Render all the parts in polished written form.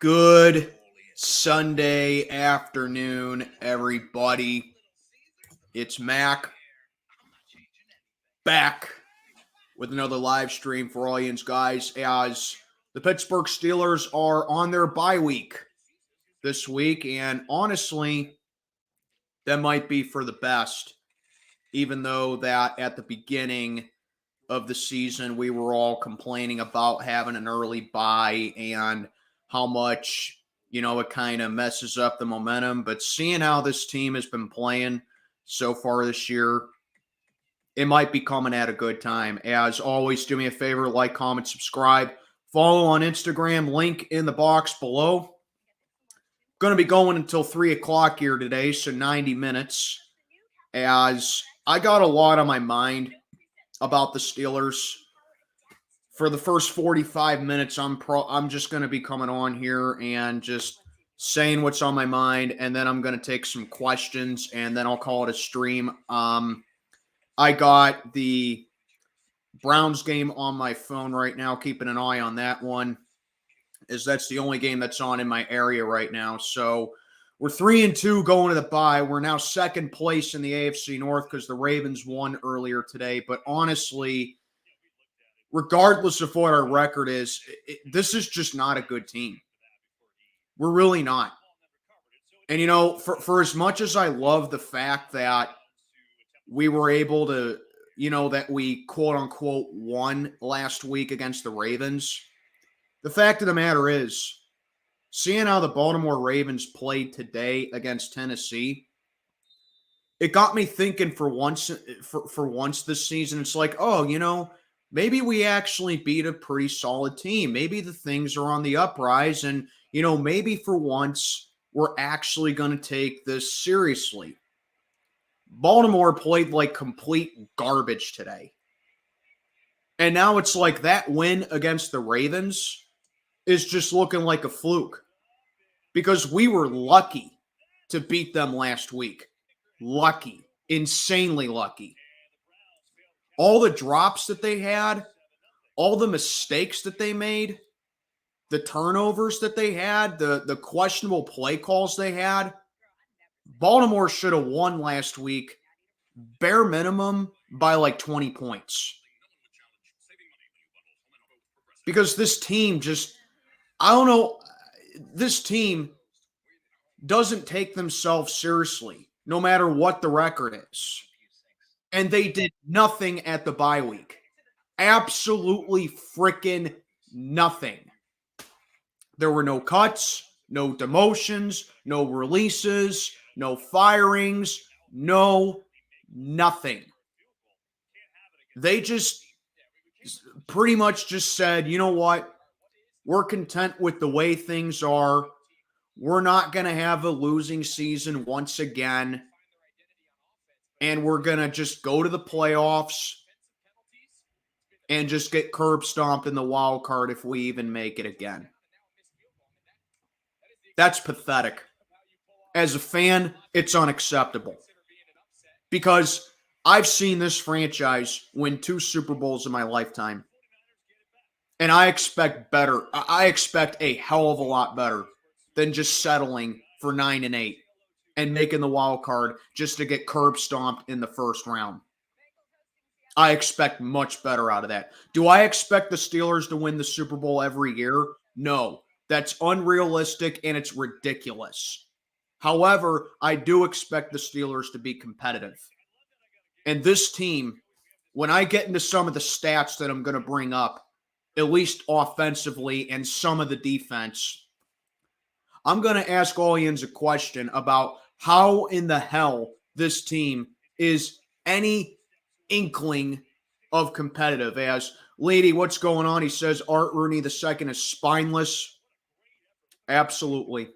Good Sunday afternoon, everybody. It's Mac back with another live stream for all yinz guys as the Pittsburgh Steelers are on their bye week this week. And honestly, that might be for the best, even though that at the beginning of the season, we were all complaining about having an early bye and how much, it kind of messes up the momentum. But seeing how this team has been playing so far this year, it might be coming at a good time. As always, do me a favor, like, comment, subscribe, follow on Instagram, link in the box below. Going to be going until 3 o'clock here today, so 90 minutes, as I got a lot on my mind about the Steelers. For the first 45 minutes, I'm just going to be coming on here and just saying what's on my mind, and then I'm going to take some questions, and then I'll call it a stream. I got the Browns game on my phone right now, keeping an eye on that one, as that's the only game that's on in my area right now. So we're 3-2 going to the bye. We're now second place in the AFC North because the Ravens won earlier today. But honestly, regardless of what our record is, this is just not a good team. We're really not. And, for as much as I love the fact that we were able to, that we quote-unquote won last week against the Ravens, the fact of the matter is, seeing how the Baltimore Ravens played today against Tennessee, it got me thinking for once this season. It's like, maybe we actually beat a pretty solid team. Maybe the things are on the uprise, and, maybe for once we're actually going to take this seriously. Baltimore played like complete garbage today. And now it's like that win against the Ravens is just looking like a fluke, because we were lucky to beat them last week. Lucky. Insanely lucky. All the drops that they had, all the mistakes that they made, the turnovers that they had, the questionable play calls they had, Baltimore should have won last week, bare minimum, by like 20 points. Because this team this team doesn't take themselves seriously, no matter what the record is. And they did nothing at the bye week. Absolutely freaking nothing. There were no cuts, no demotions, no releases, no firings, no nothing. They just pretty much just said, you know what? We're content with the way things are. We're not going to have a losing season once again. And we're going to just go to the playoffs and just get curb stomped in the wild card if we even make it again. That's pathetic. As a fan, it's unacceptable. Because I've seen this franchise win 2 Super Bowls in my lifetime. And I expect better. I expect a hell of a lot better than just settling for 9-8 and making the wild card just to get curb stomped in the first round. I expect much better out of that. Do I expect the Steelers to win the Super Bowl every year? No. That's unrealistic and it's ridiculous. However, I do expect the Steelers to be competitive. And this team, when I get into some of the stats that I'm going to bring up, at least offensively and some of the defense, I'm going to ask all yinz a question about how in the hell this team is any inkling of competitive. As Lady, what's going on? He says Art Rooney II is spineless. Absolutely.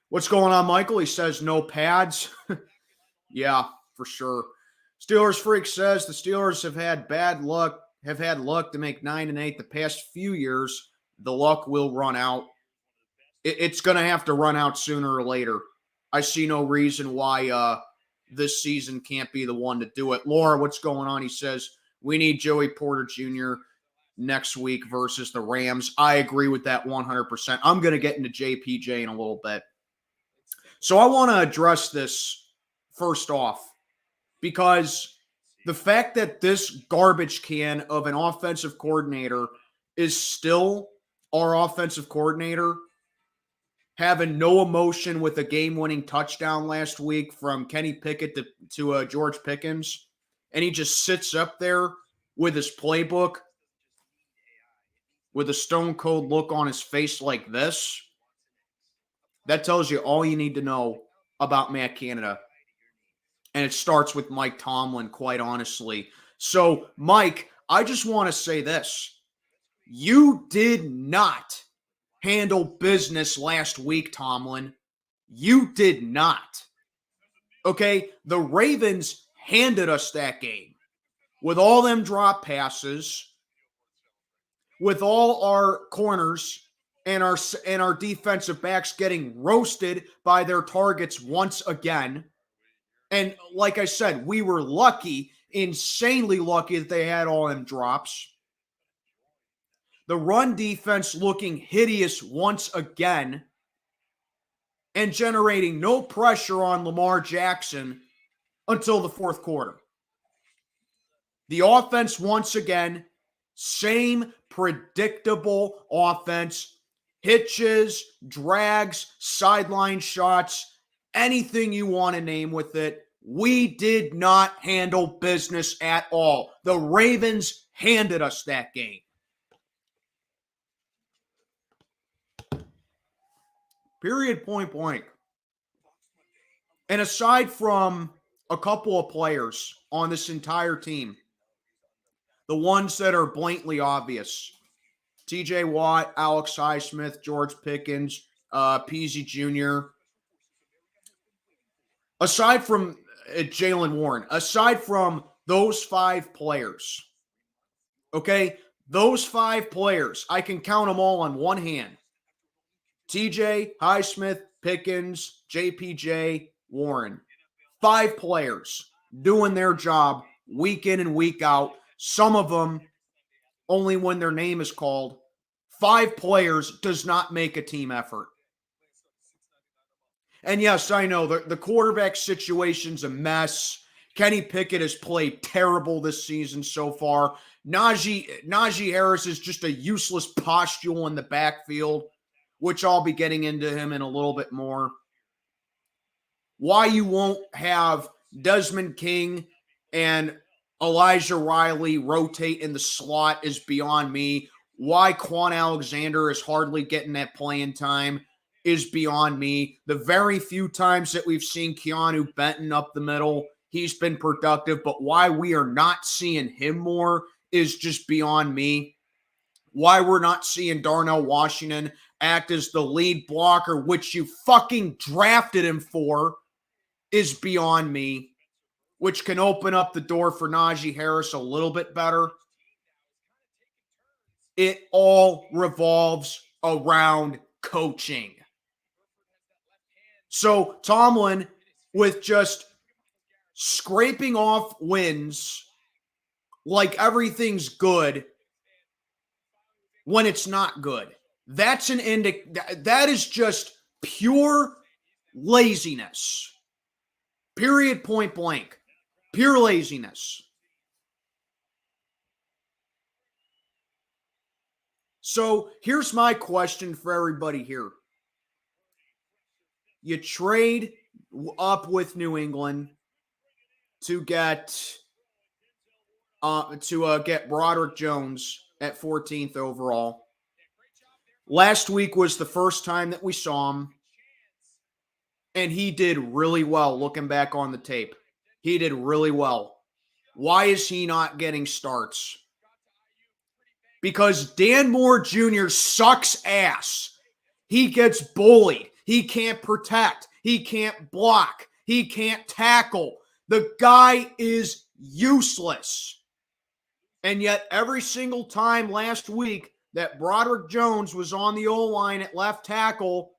What's going on, Michael? He says no pads. Yeah, for sure. Steelers Freak says the Steelers have had luck to make 9-8 the past few years. The luck will run out. It's going to have to run out sooner or later. I see no reason why this season can't be the one to do it. Laura, what's going on? He says, we need Joey Porter Jr. next week versus the Rams. I agree with that 100%. I'm going to get into JPJ in a little bit. So I want to address this first off because the fact that this garbage can of an offensive coordinator is still our offensive coordinator, having no emotion with a game-winning touchdown last week from Kenny Pickett to George Pickens, and he just sits up there with his playbook with a stone-cold look on his face like this, that tells you all you need to know about Matt Canada. And it starts with Mike Tomlin, quite honestly. So, Mike, I just want to say this. You did not handle business last week, Tomlin. You did not. Okay? The Ravens handed us that game with all them drop passes, with all our corners and our defensive backs getting roasted by their targets once again. And like I said, we were lucky, insanely lucky that they had all them drops. The run defense looking hideous once again and generating no pressure on Lamar Jackson until the fourth quarter. The offense, once again, same predictable offense. Hitches, drags, sideline shots, anything you want to name with it. We did not handle business at all. The Ravens handed us that game. Period, point blank. And aside from a couple of players on this entire team, the ones that are blatantly obvious, TJ Watt, Alex Highsmith, George Pickens, Peasy Jr., aside from Jalen Warren, aside from those five players, okay, those five players, I can count them all on one hand. TJ, Highsmith, Pickens, JPJ, Warren. 5 players doing their job week in and week out. Some of them only when their name is called. 5 players does not make a team effort. And yes, I know the quarterback situation's a mess. Kenny Pickett has played terrible this season so far. Najee Harris is just a useless pustule in the backfield, which I'll be getting into him in a little bit more. Why you won't have Desmond King and Elijah Riley rotate in the slot is beyond me. Why Quan Alexander is hardly getting that playing time is beyond me. The very few times that we've seen Keanu Benton up the middle, he's been productive, but why we are not seeing him more is just beyond me. Why we're not seeing Darnell Washington act as the lead blocker, which you fucking drafted him for, is beyond me, which can open up the door for Najee Harris a little bit better. It all revolves around coaching. So Tomlin, with just scraping off wins like everything's good when it's not good, that is just pure laziness. Period, point blank. Pure laziness. So here's my question for everybody here. You trade up with New England to get Broderick Jones at 14th overall. Last week was the first time that we saw him, and he did really well looking back on the tape. He did really well. Why is he not getting starts? Because Dan Moore Jr. sucks ass. He gets bullied. He can't protect. He can't block. He can't tackle. The guy is useless. And yet every single time last week that Broderick Jones was on the O-line at left tackle,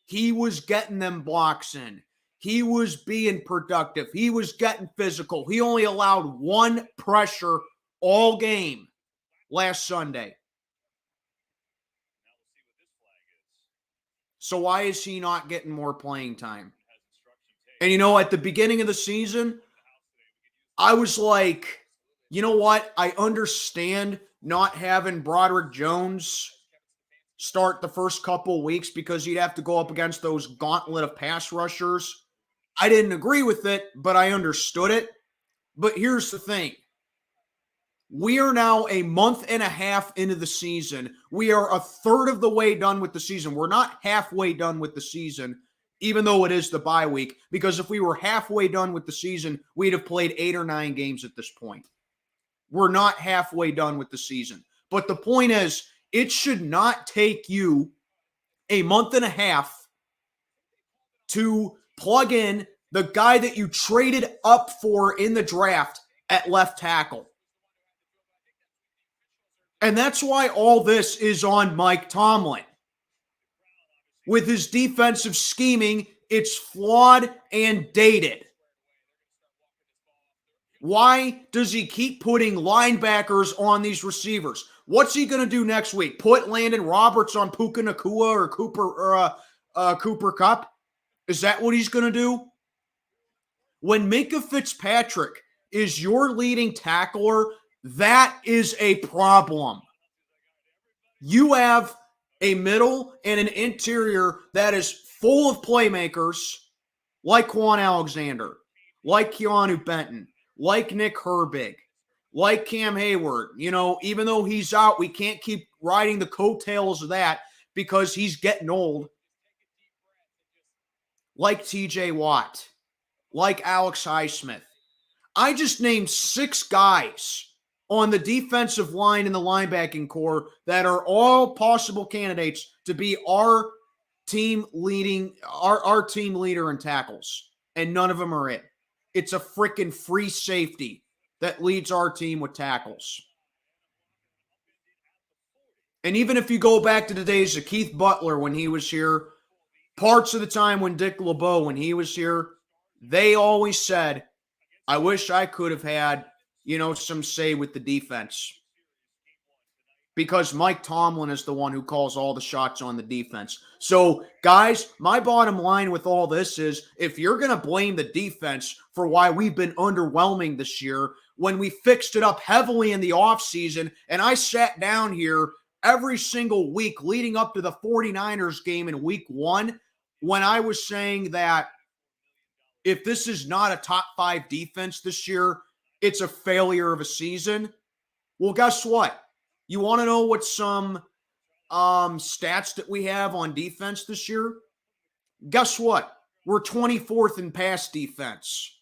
he was getting them blocks in. He was being productive. He was getting physical. He only allowed one pressure all game last Sunday. So why is he not getting more playing time? And at the beginning of the season, I was like, you know what? I understand not having Broderick Jones start the first couple weeks because you'd have to go up against those gauntlet of pass rushers. I didn't agree with it, but I understood it. But here's the thing. We are now a month and a half into the season. We are a third of the way done with the season. We're not halfway done with the season, even though it is the bye week, because if we were halfway done with the season, we'd have played 8 or 9 games at this point. We're not halfway done with the season. But the point is, it should not take you a month and a half to plug in the guy that you traded up for in the draft at left tackle. And that's why all this is on Mike Tomlin. With his defensive scheming, it's flawed and dated. Why does he keep putting linebackers on these receivers? What's he going to do next week? Put Landon Roberts on Puka Nacua or Cooper Kupp? Is that what he's going to do? When Minkah Fitzpatrick is your leading tackler, that is a problem. You have a middle and an interior that is full of playmakers like Quan Alexander, like Keanu Benton, like Nick Herbig, like Cam Hayward. Even though he's out, we can't keep riding the coattails of that because he's getting old. Like TJ Watt, like Alex Highsmith. I just named 6 guys on the defensive line and the linebacking core that are all possible candidates to be our team leader in tackles. And none of them are it. It's a freaking free safety that leads our team with tackles. And even if you go back to the days of Keith Butler when he was here, parts of the time when Dick LeBeau, when he was here, they always said, I wish I could have had, some say with the defense. Because Mike Tomlin is the one who calls all the shots on the defense. So, guys, my bottom line with all this is, if you're going to blame the defense for why we've been underwhelming this year, when we fixed it up heavily in the offseason, and I sat down here every single week leading up to the 49ers game in week 1, when I was saying that if this is not a top 5 defense this year, it's a failure of a season. Well, guess what? You want to know what some stats that we have on defense this year? Guess what? We're 24th in pass defense.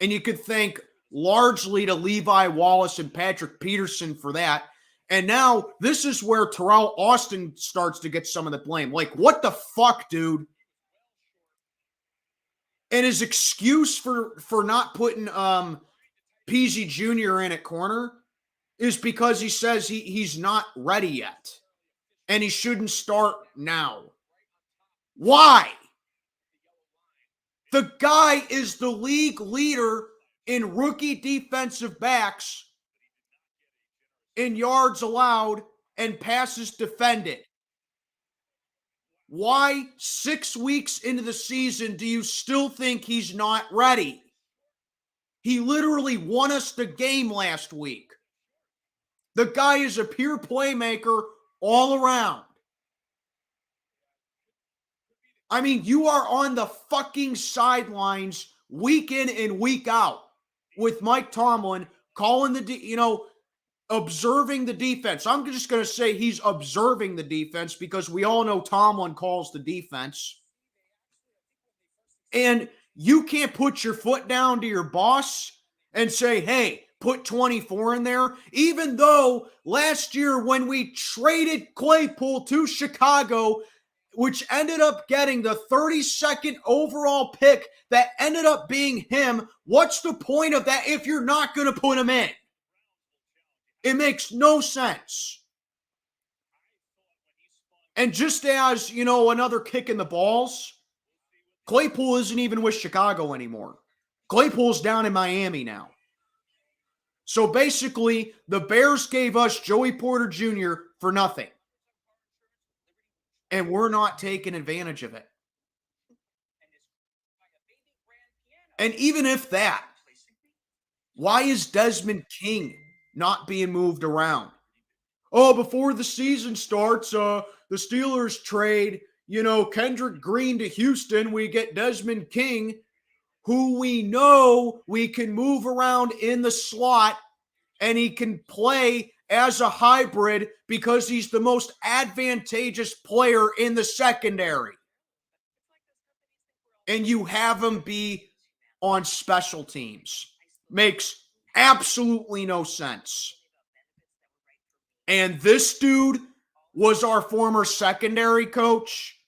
And you could thank largely to Levi Wallace and Patrick Peterson for that. And now this is where Terrell Austin starts to get some of the blame. Like, what the fuck, dude? And his excuse for not putting Peasy Jr. in at corner is because he says he's not ready yet. And he shouldn't start now. Why? The guy is the league leader in rookie defensive backs in yards allowed and passes defended. Why 6 weeks into the season do you still think he's not ready? He literally won us the game last week. The guy is a pure playmaker all around. I mean, you are on the fucking sidelines week in and week out with Mike Tomlin calling observing the defense. I'm just going to say he's observing the defense because we all know Tomlin calls the defense. And you can't put your foot down to your boss and say, hey, put 24 in there. Even though last year when we traded Claypool to Chicago, which ended up getting the 32nd overall pick that ended up being him, what's the point of that if you're not going to put him in? It makes no sense. And just as, another kick in the balls, Claypool isn't even with Chicago anymore. Claypool's down in Miami now. So basically, the Bears gave us Joey Porter Jr. for nothing. And we're not taking advantage of it. And even if that, why is Desmond King not being moved around? Oh, before the season starts, the Steelers trade, Kendrick Green to Houston. We get Desmond King, who we know we can move around in the slot, and he can play as a hybrid because he's the most advantageous player in the secondary. And you have him be on special teams. Makes absolutely no sense. And this dude was our former secondary coach.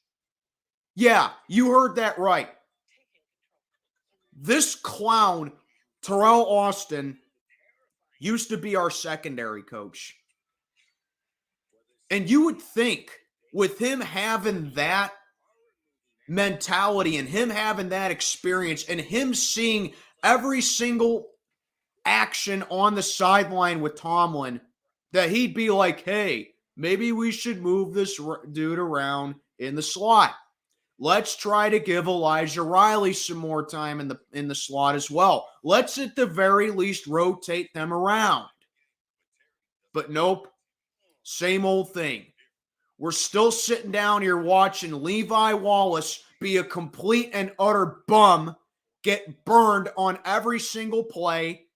Yeah, you heard that right. This clown, Terrell Austin, used to be our secondary coach. And you would think with him having that mentality and him having that experience and him seeing every single action on the sideline with Tomlin, that he'd be like, hey, maybe we should move this dude around in the slot. Let's try to give Elijah Riley some more time in the slot as well. Let's at the very least rotate them around. But nope, same old thing. We're still sitting down here watching Levi Wallace be a complete and utter bum, get burned on every single play.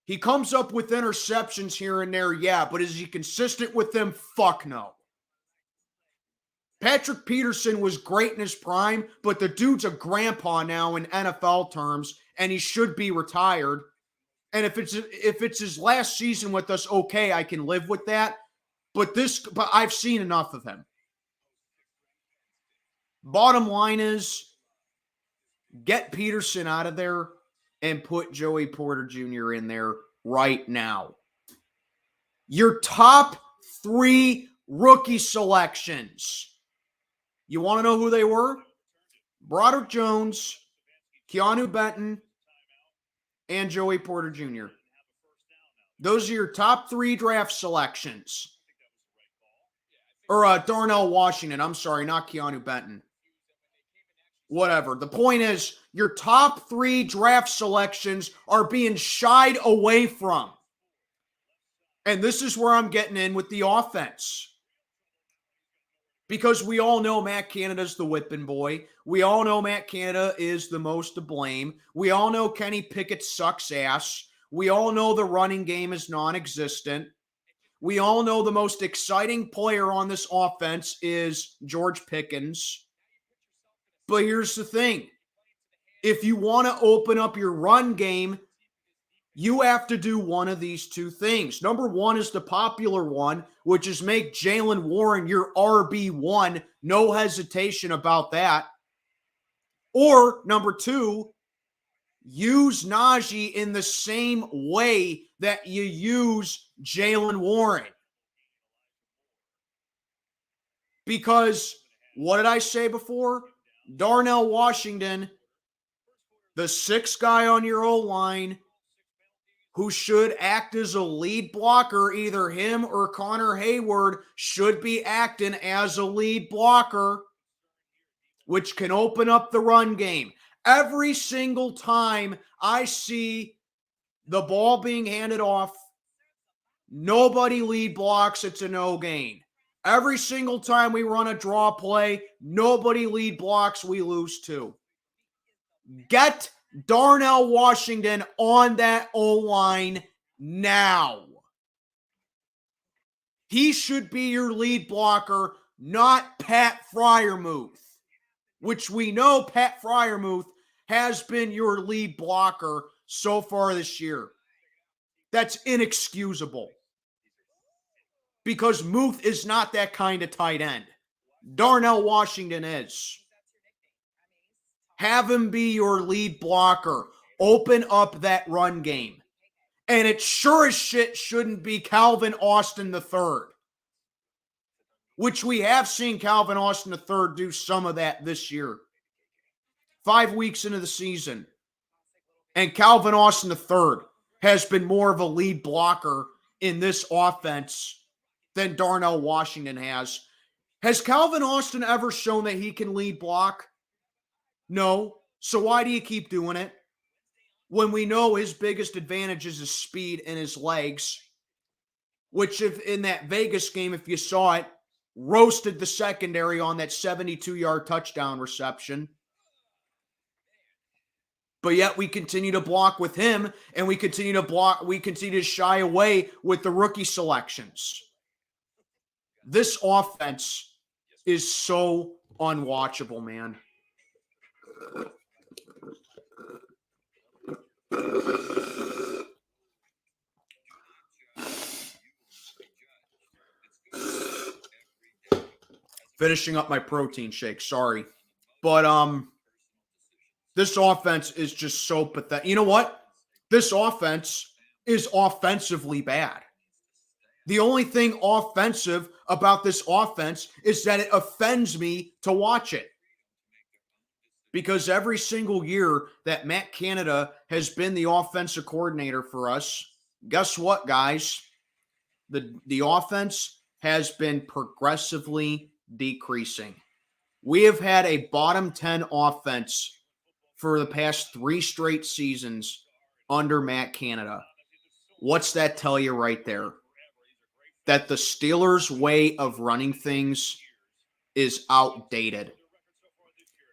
He comes up with interceptions here and there, yeah, but is he consistent with them? Fuck no. Patrick Peterson was great in his prime, but the dude's a grandpa now in NFL terms, and he should be retired. And if it's his last season with us, okay, I can live with that. But I've seen enough of him. Bottom line is, get Peterson out of there and put Joey Porter Jr. in there right now. Your top 3 rookie selections. You want to know who they were? Broderick Jones, Keanu Benton, and Joey Porter Jr. Those are your top 3 draft selections. Or Darnell Washington. I'm sorry, not Keanu Benton. Whatever. The point is, your top 3 draft selections are being shied away from. And this is where I'm getting in with the offense. Because we all know Matt Canada's the whipping boy. We all know Matt Canada is the most to blame. We all know Kenny Pickett sucks ass. We all know the running game is non-existent. We all know the most exciting player on this offense is George Pickens. But here's the thing. If you want to open up your run game, you have to do one of these 2 things. Number 1 is the popular one, which is make Jaylen Warren your RB1. No hesitation about that. Or number 2, use Najee in the same way that you use Jaylen Warren. Because, what did I say before? Darnell Washington, the 6th guy on your O-line, who should act as a lead blocker, either him or Connor Hayward should be acting as a lead blocker, which can open up the run game. Every single time I see the ball being handed off, nobody lead blocks, it's a no gain. Every single time we run a draw play, nobody lead blocks, we lose 2. Get Darnell Washington on that O-line now. He should be your lead blocker, not Pat Freiermuth, which we know Pat Freiermuth has been your lead blocker so far this year. That's inexcusable. Because Muth is not that kind of tight end. Darnell Washington is. Have him be your lead blocker. Open up that run game. And it sure as shit shouldn't be Calvin Austin III. Which we have seen Calvin Austin III do some of that this year. 5 weeks into the season. And Calvin Austin III has been more of a lead blocker in this offense than Darnell Washington has. Has Calvin Austin ever shown that he can lead block? No. So why do you keep doing it? When we know his biggest advantage is his speed and his legs, which if in that Vegas game, if you saw it, roasted the secondary on that 72-yard touchdown reception. But yet we continue to block with him, and we continue to shy away with the rookie selections. This offense is so unwatchable, man. Finishing up my protein shake, sorry. But this offense is just so pathetic. You know what? This offense is offensively bad. The only thing offensive about this offense is that it offends me to watch it. Because every single year that Matt Canada has been the offensive coordinator for us, guess what, guys? The offense has been progressively decreasing. We have had a bottom 10 offense for the past 3 straight seasons under Matt Canada. What's that tell you right there? That the Steelers' way of running things is outdated.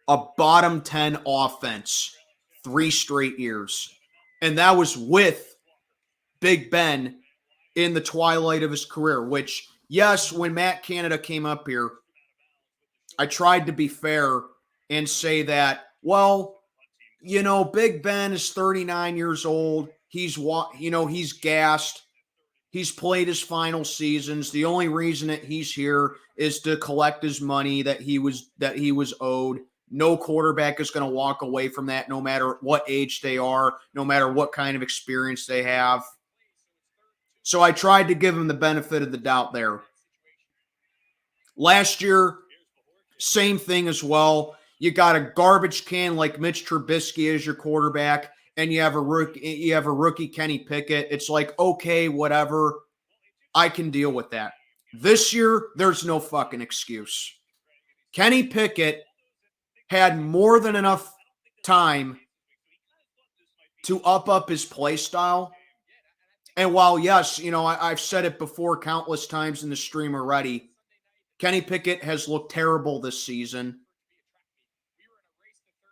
A bottom 10 offense 3 straight years. And that was with Big Ben in the twilight of his career, which, yes, when Matt Canada came up here, I tried to be fair and say that, well, you know, Big Ben is 39 years old. He's gassed. He's played his final seasons. The only reason that he's here is to collect his money that he was owed. No quarterback is going to walk away from that, no matter what age they are, no matter what kind of experience they have. So I tried to give him the benefit of the doubt there. Last year, same thing as well. You got a garbage can like Mitch Trubisky as your quarterback, and you have a rookie Kenny Pickett. It's like, okay, whatever. I can deal with that. This year, there's no fucking excuse. Kenny Pickett had more than enough time to up his play style. And while, yes, you know, I've said it before countless times in the stream already, Kenny Pickett has looked terrible this season.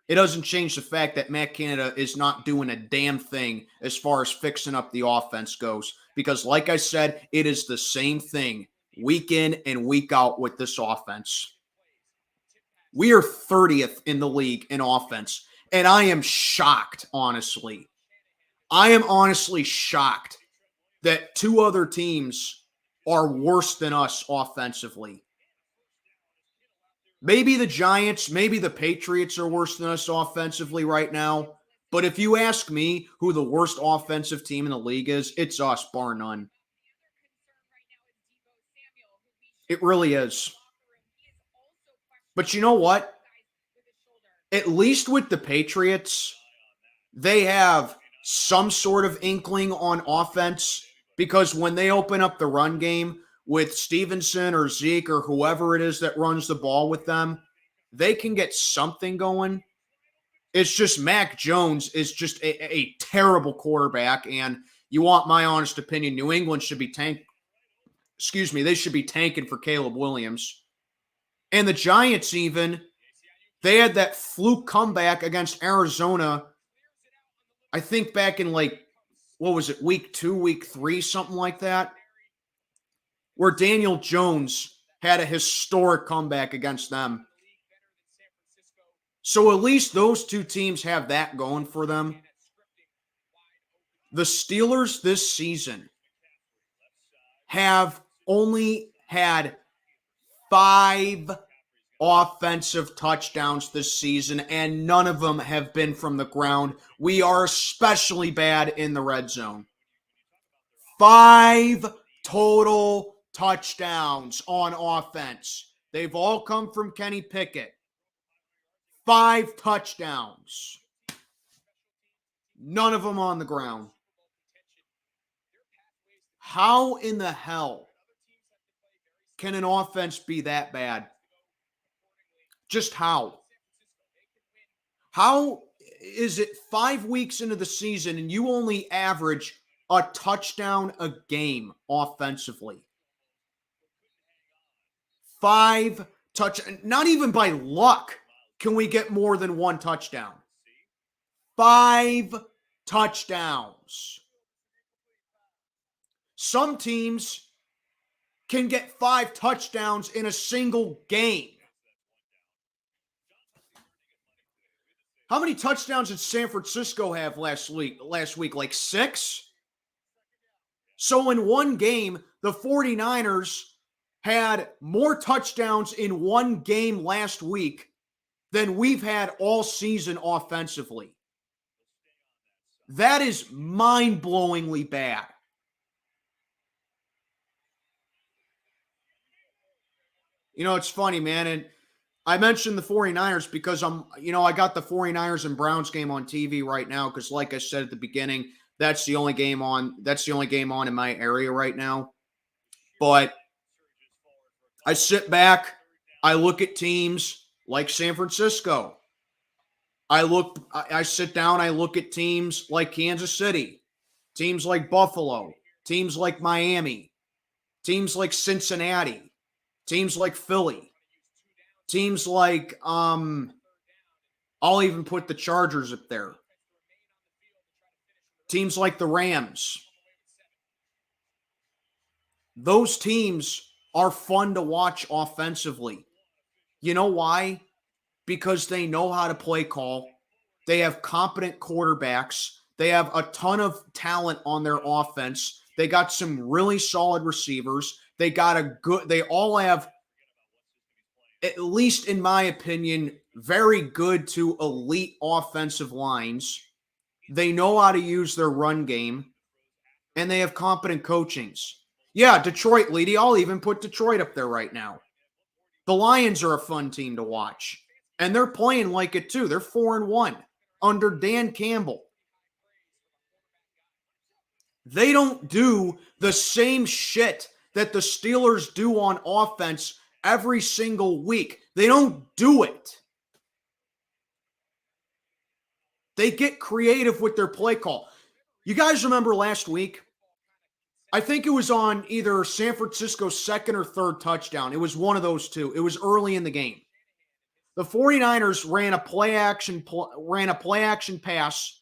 It doesn't change the fact that Matt Canada is not doing a damn thing as far as fixing up the offense goes. Because like I said, it is the same thing week in and week out with this offense. We are 30th in the league in offense. And I am shocked, honestly. I am honestly shocked that 2 other teams are worse than us offensively. Maybe the Giants, maybe the Patriots are worse than us offensively right now. But if you ask me who the worst offensive team in the league is, it's us, bar none. It really is. But you know what? At least with the Patriots, they have some sort of inkling on offense, because when they open up the run game with Stevenson or Zeke or whoever it is that runs the ball with them, they can get something going. It's just Mac Jones is just a terrible quarterback, and you want my honest opinion, New England should be they should be tanking for Caleb Williams. And the Giants even, they had that fluke comeback against Arizona, I think back in week 2, week 3, something like that, where Daniel Jones had a historic comeback against them. So at least those 2 teams have that going for them. The Steelers this season have only had 5 offensive touchdowns this season, and none of them have been from the ground. We are especially bad in the red zone. 5 total touchdowns on offense. They've all come from Kenny Pickett. 5 touchdowns. None of them on the ground. How in the hell can an offense be that bad? Just how? How is it 5 weeks into the season and you only average a touchdown a game offensively? 5 not even by luck can we get more than 1 touchdown. 5 touchdowns. Some teams can get 5 touchdowns in a single game. How many touchdowns did San Francisco have last week? Like 6? So in one game, the 49ers had more touchdowns in one game last week than we've had all season offensively. That is mind-blowingly bad. You know, it's funny, man, and I mentioned the 49ers because I got the 49ers and Browns game on TV right now because, like I said at the beginning, that's the only game on in my area right now. But I sit back, I look at teams like San Francisco. I sit down, I look at teams like Kansas City, teams like Buffalo, teams like Miami, teams like Cincinnati, teams like Philly, teams like I'll even put the Chargers up there. Teams like the Rams. Those teams are fun to watch offensively. You know why? Because they know how to play call. They have competent quarterbacks. They have a ton of talent on their offense. They got some really solid receivers. They all have, at least in my opinion, very good to elite offensive lines. They know how to use their run game, and they have competent coachings. Yeah, Detroit, Leedy. I'll even put Detroit up there right now. The Lions are a fun team to watch, and they're playing like it too. They're 4-1 under Dan Campbell. They don't do the same shit that the Steelers do on offense every single week. They don't do it. They get creative with their play call. You guys remember last week? I think it was on either San Francisco's second or third touchdown. It was one of those two. It was early in the game. The 49ers ran a play action pass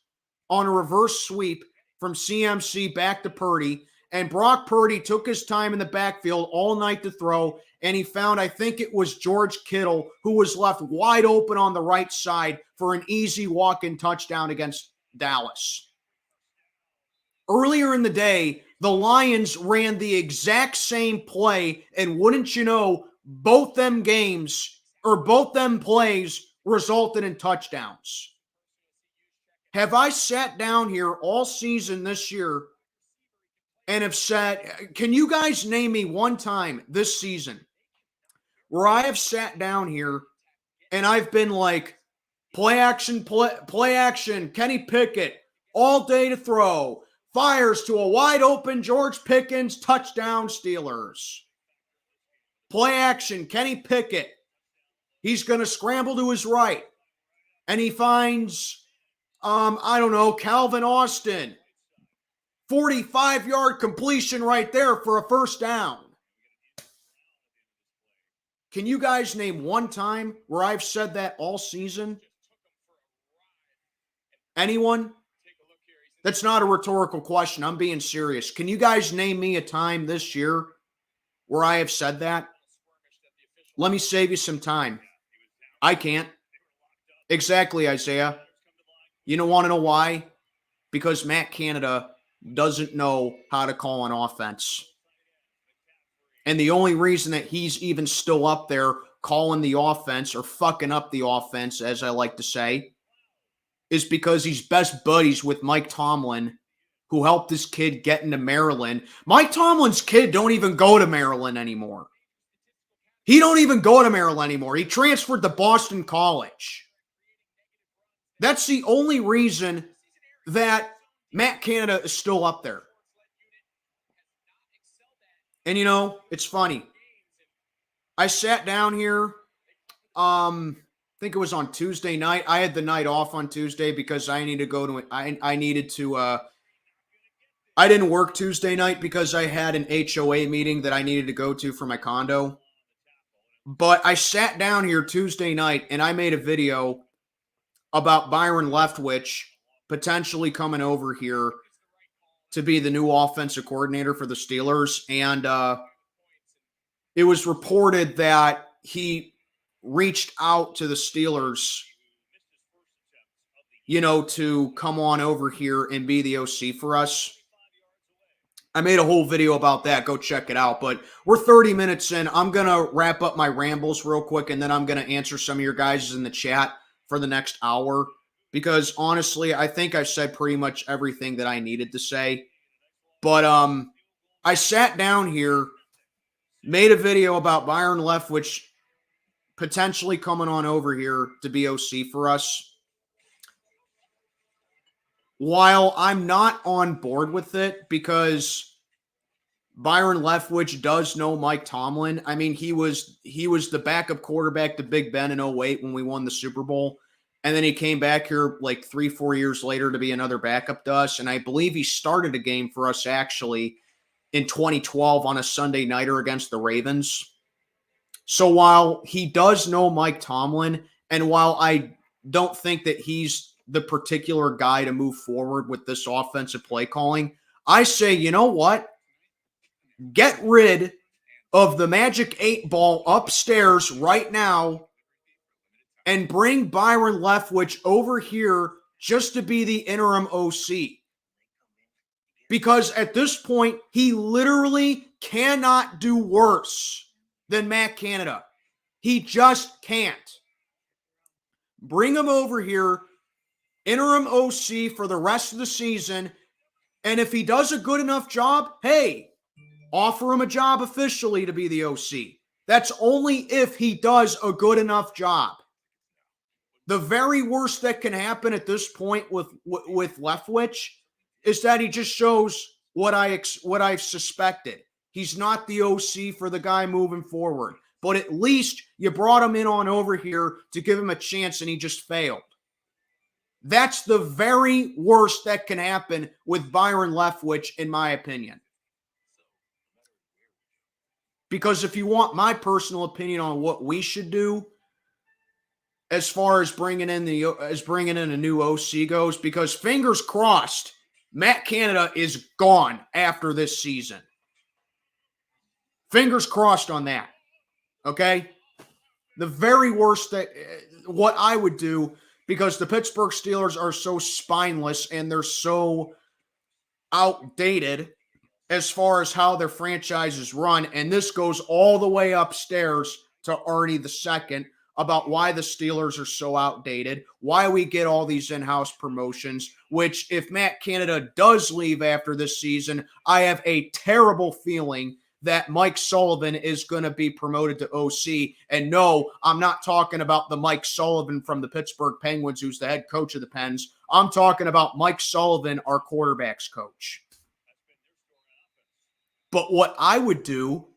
on a reverse sweep from CMC back to Purdy, and Brock Purdy took his time in the backfield all night to throw, and he found, I think it was George Kittle, who was left wide open on the right side for an easy walk-in touchdown against Dallas. Earlier in the day, the Lions ran the exact same play, and wouldn't you know, both them plays resulted in touchdowns. Have I sat down here all season this year and have said, can you guys name me one time this season where I have sat down here and I've been like, play action, Kenny Pickett, all day to throw, fires to a wide open George Pickens, touchdown Steelers. Play action, Kenny Pickett. He's going to scramble to his right, and he finds, Calvin Austin. 45-yard completion right there for a first down. Can you guys name one time where I've said that all season? Anyone? That's not a rhetorical question. I'm being serious. Can you guys name me a time this year where I have said that? Let me save you some time. I can't. Exactly, Isaiah. You don't want to know why? Because Matt Canada doesn't know how to call an offense. And the only reason that he's even still up there calling the offense, or fucking up the offense, as I like to say, is because he's best buddies with Mike Tomlin, who helped this kid get into Maryland. Mike Tomlin's kid don't even go to Maryland anymore. He don't even go to Maryland anymore. He transferred to Boston College. That's the only reason that Matt Canada is still up there. And, it's funny. I sat down here, I think it was on Tuesday night. I had the night off on Tuesday because I needed to go to, I didn't work Tuesday night because I had an HOA meeting that I needed to go to for my condo. But I sat down here Tuesday night and I made a video about Byron Leftwich potentially coming over here to be the new offensive coordinator for the Steelers. And it was reported that he reached out to the Steelers, to come on over here and be the OC for us. I made a whole video about that. Go check it out. But we're 30 minutes in. I'm going to wrap up my rambles real quick, and then I'm going to answer some of your guys in the chat for the next hour. Because honestly, I think I said pretty much everything that I needed to say. But I sat down here, made a video about Byron Leftwich potentially coming on over here to be OC for us. While I'm not on board with it, because Byron Leftwich does know Mike Tomlin. I mean, he was the backup quarterback to Big Ben in 2008 when we won the Super Bowl. And then he came back here like 3-4 years later to be another backup to us. And I believe he started a game for us actually in 2012 on a Sunday nighter against the Ravens. So while he does know Mike Tomlin, and while I don't think that he's the particular guy to move forward with this offensive play calling, I say, you know what? Get rid of the Magic 8 ball upstairs right now and bring Byron Leftwich over here just to be the interim OC. Because at this point, he literally cannot do worse than Matt Canada. He just can't. Bring him over here, interim OC for the rest of the season, and if he does a good enough job, hey, offer him a job officially to be the OC. That's only if he does a good enough job. The very worst that can happen at this point with Leftwich is that he just shows what I've suspected. He's not the OC for the guy moving forward. But at least you brought him in on over here to give him a chance and he just failed. That's the very worst that can happen with Byron Leftwich, in my opinion. Because if you want my personal opinion on what we should do, as far as bringing in a new OC goes, because fingers crossed, Matt Canada is gone after this season. Fingers crossed on that. Okay? The very worst that what I would do, because the Pittsburgh Steelers are so spineless and they're so outdated as far as how their franchise is run, and this goes all the way upstairs to Arnie II about why the Steelers are so outdated, why we get all these in-house promotions, which if Matt Canada does leave after this season, I have a terrible feeling that Mike Sullivan is going to be promoted to OC. And no, I'm not talking about the Mike Sullivan from the Pittsburgh Penguins, who's the head coach of the Pens. I'm talking about Mike Sullivan, our quarterback's coach. But what I would do,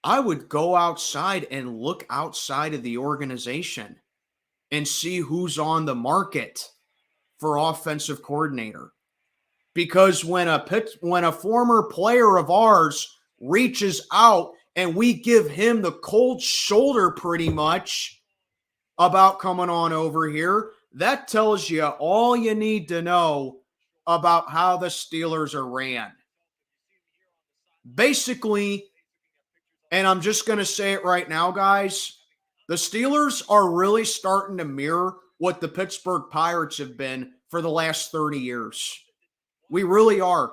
I would go outside and look outside of the organization and see who's on the market for offensive coordinator. Because when a former player of ours reaches out and we give him the cold shoulder pretty much about coming on over here, that tells you all you need to know about how the Steelers are ran. Basically, and I'm just going to say it right now, guys, the Steelers are really starting to mirror what the Pittsburgh Pirates have been for the last 30 years. We really are.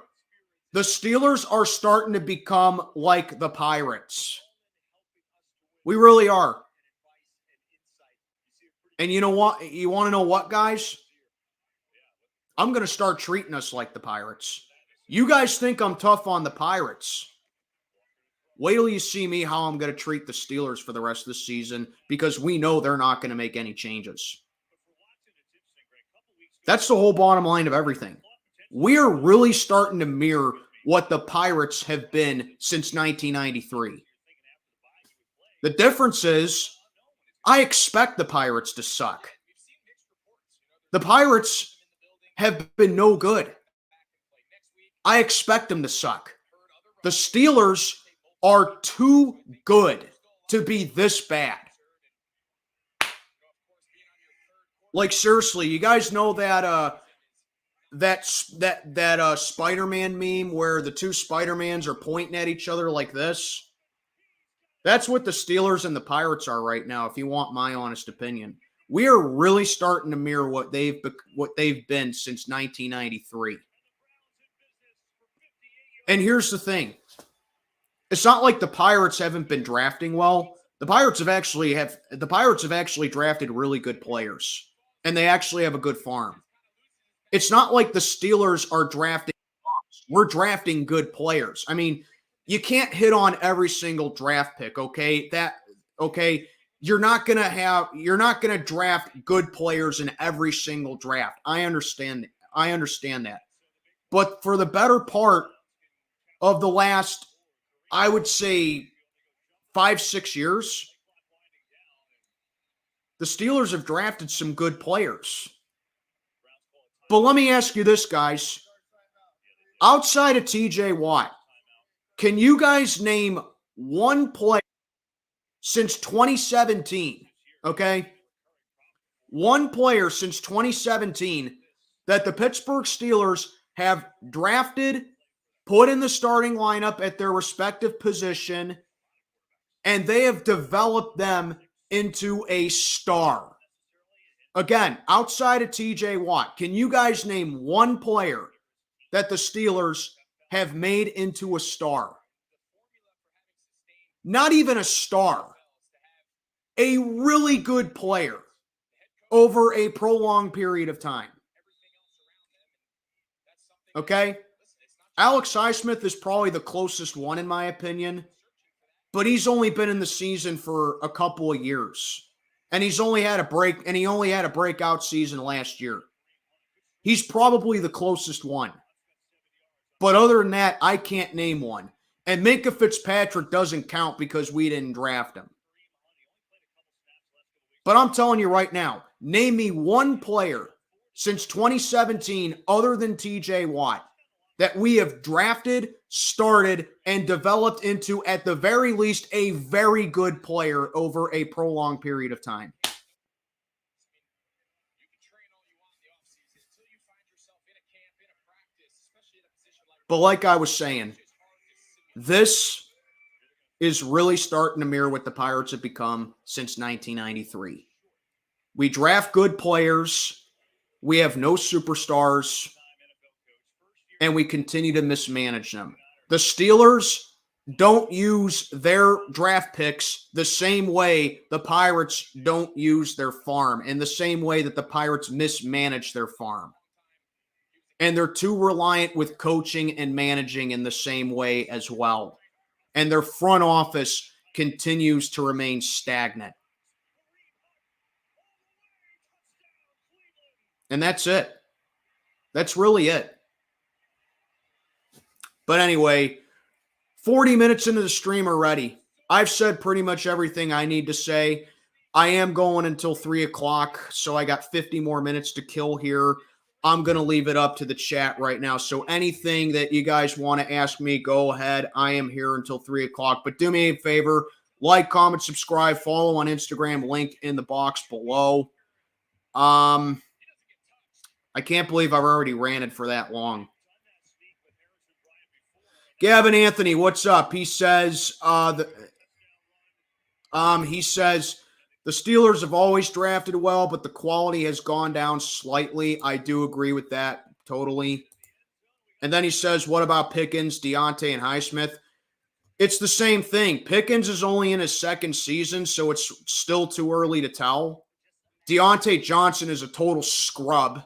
The Steelers are starting to become like the Pirates. We really are. And you know what? You want to know what, guys? I'm going to start treating us like the Pirates. You guys think I'm tough on the Pirates. Wait till you see me how I'm going to treat the Steelers for the rest of the season, because we know they're not going to make any changes. That's the whole bottom line of everything. We're really starting to mirror what the Pirates have been since 1993. The difference is I expect the Pirates to suck. The Pirates have been no good. I expect them to suck. The Steelers are too good to be this bad. Like, seriously, you guys know that Spider-Man meme where the two Spider-Mans are pointing at each other like this? That's what the Steelers and the Pirates are right now, if you want my honest opinion. We are really starting to mirror what they've been since 1993. And here's the thing. It's not like the Pirates haven't been drafting well. The Pirates have actually drafted really good players. And they actually have a good farm. It's not like the Steelers are drafting. We're drafting good players. I mean, you can't hit on every single draft pick, okay? You're not going to draft good players in every single draft. I understand that. But for the better part of the last, I would say 5-6 years, the Steelers have drafted some good players. But let me ask you this, guys. Outside of TJ Watt, can you guys name one player since 2017, okay? One player since 2017 that the Pittsburgh Steelers have drafted, put in the starting lineup at their respective position, and they have developed them into a star. Again, outside of TJ Watt, can you guys name one player that the Steelers have made into a star? Not even a star. A really good player over a prolonged period of time. Okay? Alex Highsmith is probably the closest one in my opinion, but he's only been in the season for a couple of years. And he only had a breakout season last year. He's probably the closest one. But other than that, I can't name one. And Minkah Fitzpatrick doesn't count because we didn't draft him. But I'm telling you right now, name me one player since 2017 other than TJ Watt that we have drafted, started, and developed into, at the very least, a very good player over a prolonged period of time. But like I was saying, this is really starting to mirror what the Pirates have become since 1993. We draft good players, we have no superstars, and we continue to mismanage them. The Steelers don't use their draft picks the same way the Pirates don't use their farm, and the same way that the Pirates mismanage their farm. And they're too reliant with coaching and managing in the same way as well. And their front office continues to remain stagnant. And that's it. That's really it. But anyway, 40 minutes into the stream already. I've said pretty much everything I need to say. I am going until 3 o'clock, so I got 50 more minutes to kill here. I'm going to leave it up to the chat right now. So anything that you guys want to ask me, go ahead. I am here until 3 o'clock. But do me a favor, like, comment, subscribe, follow on Instagram, link in the box below. I can't believe I've already ranted for that long. Gavin Anthony, what's up? He says, the Steelers have always drafted well, but the quality has gone down slightly. I do agree with that totally. And then he says, what about Pickens, Deontay, and Highsmith? It's the same thing. Pickens is only in his second season, so it's still too early to tell. Deontay Johnson is a total scrub.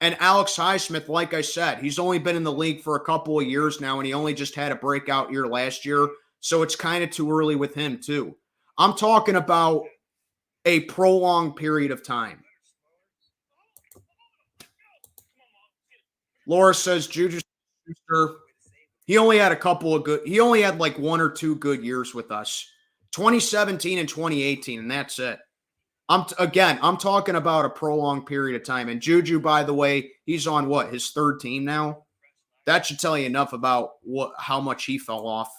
And Alex Highsmith, like I said, he's only been in the league for a couple of years now, and he only just had a breakout year last year. So it's kind of too early with him, too. I'm talking about a prolonged period of time. Laura says, Juju Schuster He only had he only had like 1 or 2 good years with us. 2017 and 2018, and that's it. I'm talking about a prolonged period of time. And Juju, by the way, he's on his 3rd team now? That should tell you enough about how much he fell off.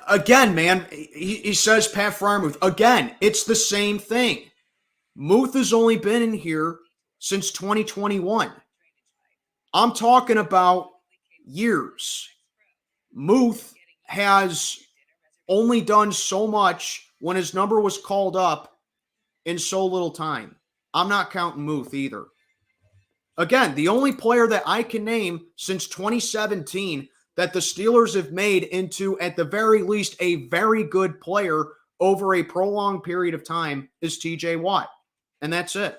Again, man, he says Pat Freiermuth. Again, it's the same thing. Muth has only been in here since 2021. I'm talking about years. Muth has only done so much when his number was called up in so little time. I'm not counting Muth either. Again, the only player that I can name since 2017 that the Steelers have made into, at the very least, a very good player over a prolonged period of time is TJ Watt. And that's it.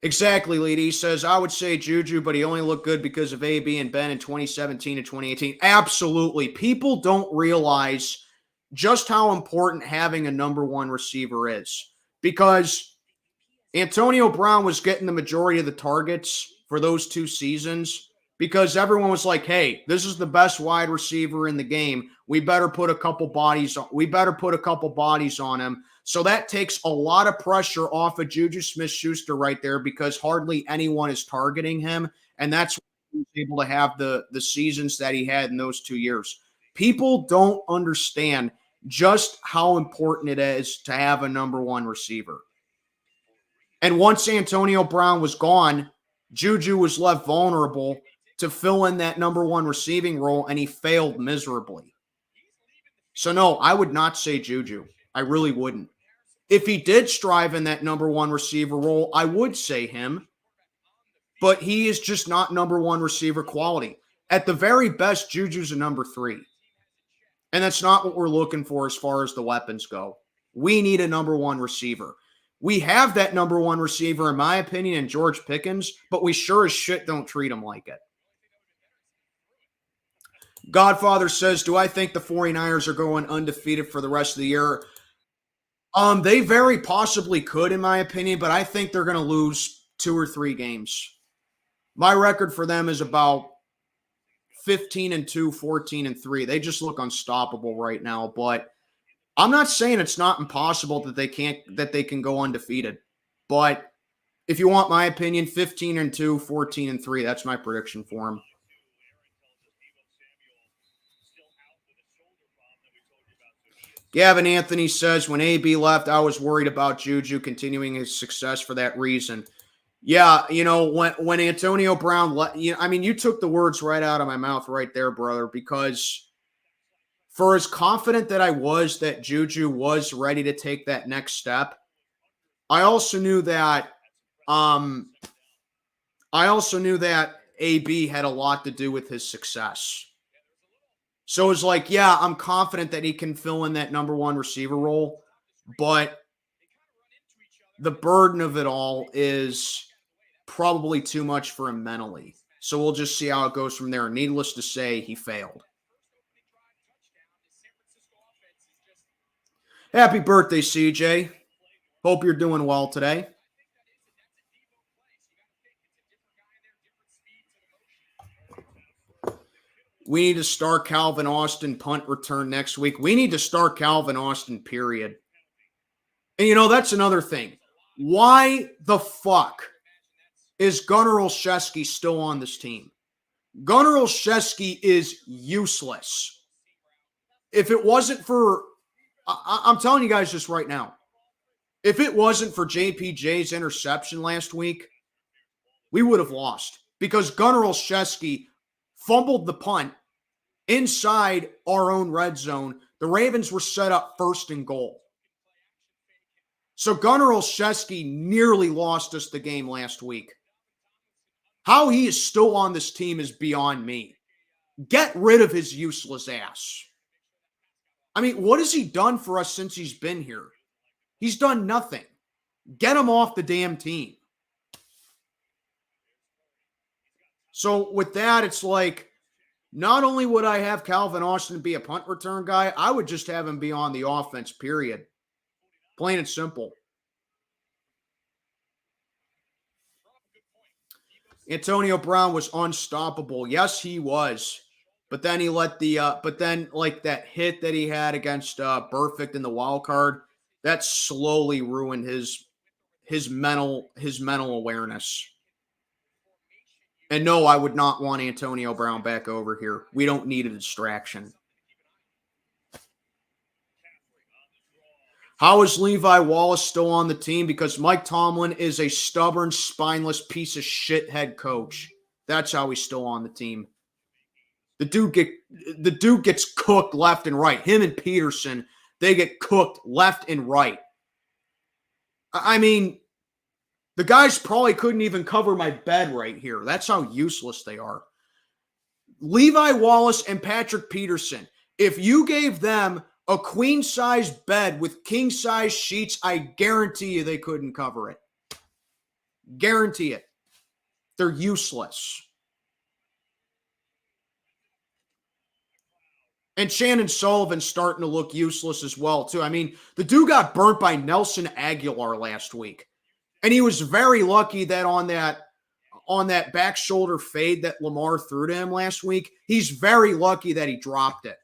Exactly, Leedy says, I would say Juju, but he only looked good because of AB and Ben in 2017 and 2018. Absolutely. People don't realize just how important having a number 1 receiver is, because Antonio Brown was getting the majority of the targets for those 2 seasons because everyone was like, hey, this is the best wide receiver in the game. We better put a couple bodies on him. So that takes a lot of pressure off of Juju Smith-Schuster right there, because hardly anyone is targeting him. And that's why he was able to have the seasons that he had in those 2 years. People don't understand just how important it is to have a number 1 receiver. And once Antonio Brown was gone, Juju was left vulnerable to fill in that number 1 receiving role, and he failed miserably. So no, I would not say Juju. I really wouldn't. If he did strive in that number 1 receiver role, I would say him. But he is just not number 1 receiver quality. At the very best, Juju's a number 3. And that's not what we're looking for as far as the weapons go. We need a number 1 receiver. We have that number 1 receiver, in my opinion, in George Pickens, but we sure as shit don't treat him like it. Godfather says, do I think the 49ers are going undefeated for the rest of the year? They very possibly could, in my opinion, but I think they're going to lose 2 or 3 games. My record for them is about 15-2, 14-3. They just look unstoppable right now, but I'm not saying it's not impossible that they can go undefeated. But if you want my opinion, 15-2, 14-3, that's my prediction for them. Gavin Anthony says, when AB left, I was worried about Juju continuing his success for that reason. Yeah, when Antonio Brown left, you took the words right out of my mouth right there, brother, because for as confident that I was that Juju was ready to take that next step, I also knew that AB had a lot to do with his success. So it's like, yeah, I'm confident that he can fill in that number 1 receiver role, but the burden of it all is probably too much for him mentally. So we'll just see how it goes from there. Needless to say, he failed. Happy birthday, CJ. Hope you're doing well today. We need to start Calvin Austin punt return next week. We need to start Calvin Austin, period. And, that's another thing. Why the fuck is Gunnar Olszewski still on this team? Gunnar Olszewski is useless. If it wasn't for, I'm telling you guys this right now, if it wasn't for JPJ's interception last week, we would have lost, because Gunnar Olszewski fumbled the punt inside our own red zone. The Ravens were set up 1st and goal. So Gunnar Olszewski nearly lost us the game last week. How he is still on this team is beyond me. Get rid of his useless ass. What has he done for us since he's been here? He's done nothing. Get him off the damn team. So with that, it's like, not only would I have Calvin Austin be a punt return guy, I would just have him be on the offense, period. Plain and simple. Antonio Brown was unstoppable. Yes, he was. But then he let that hit that he had against Burfict in the wild card, that slowly ruined his mental awareness. And no, I would not want Antonio Brown back over here. We don't need a distraction. How is Levi Wallace still on the team? Because Mike Tomlin is a stubborn, spineless piece of shit head coach. That's how he's still on the team. The dude gets cooked left and right. Him and Peterson, they get cooked left and right. I mean, the guys probably couldn't even cover my bed right here. That's how useless they are. Levi Wallace and Patrick Peterson, if you gave them a queen-size bed with king-size sheets, I guarantee you they couldn't cover it. Guarantee it. They're useless. And Shannon Sullivan's starting to look useless as well, too. I mean, the dude got burnt by Nelson Aguilar last week. And he was very lucky that on that back shoulder fade that Lamar threw to him last week, he's very lucky that he dropped it.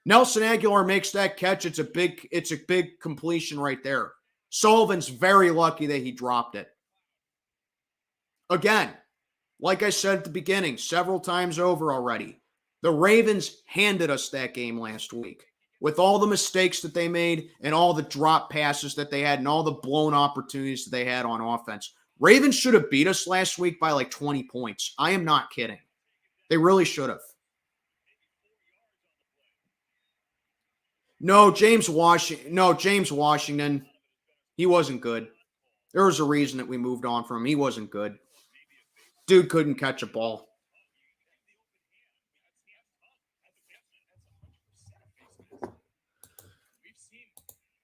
Nelson Aguilar makes that catch. It's a big completion right there. Sullivan's very lucky that he dropped it. Again, like I said at the beginning, several times over already, the Ravens handed us that game last week with all the mistakes that they made and all the drop passes that they had and all the blown opportunities that they had on offense. Ravens should have beat us last week by like 20 points. I am not kidding. They really should have. No, James Washington, he wasn't good. There was a reason that we moved on from him. He wasn't good. Dude couldn't catch a ball.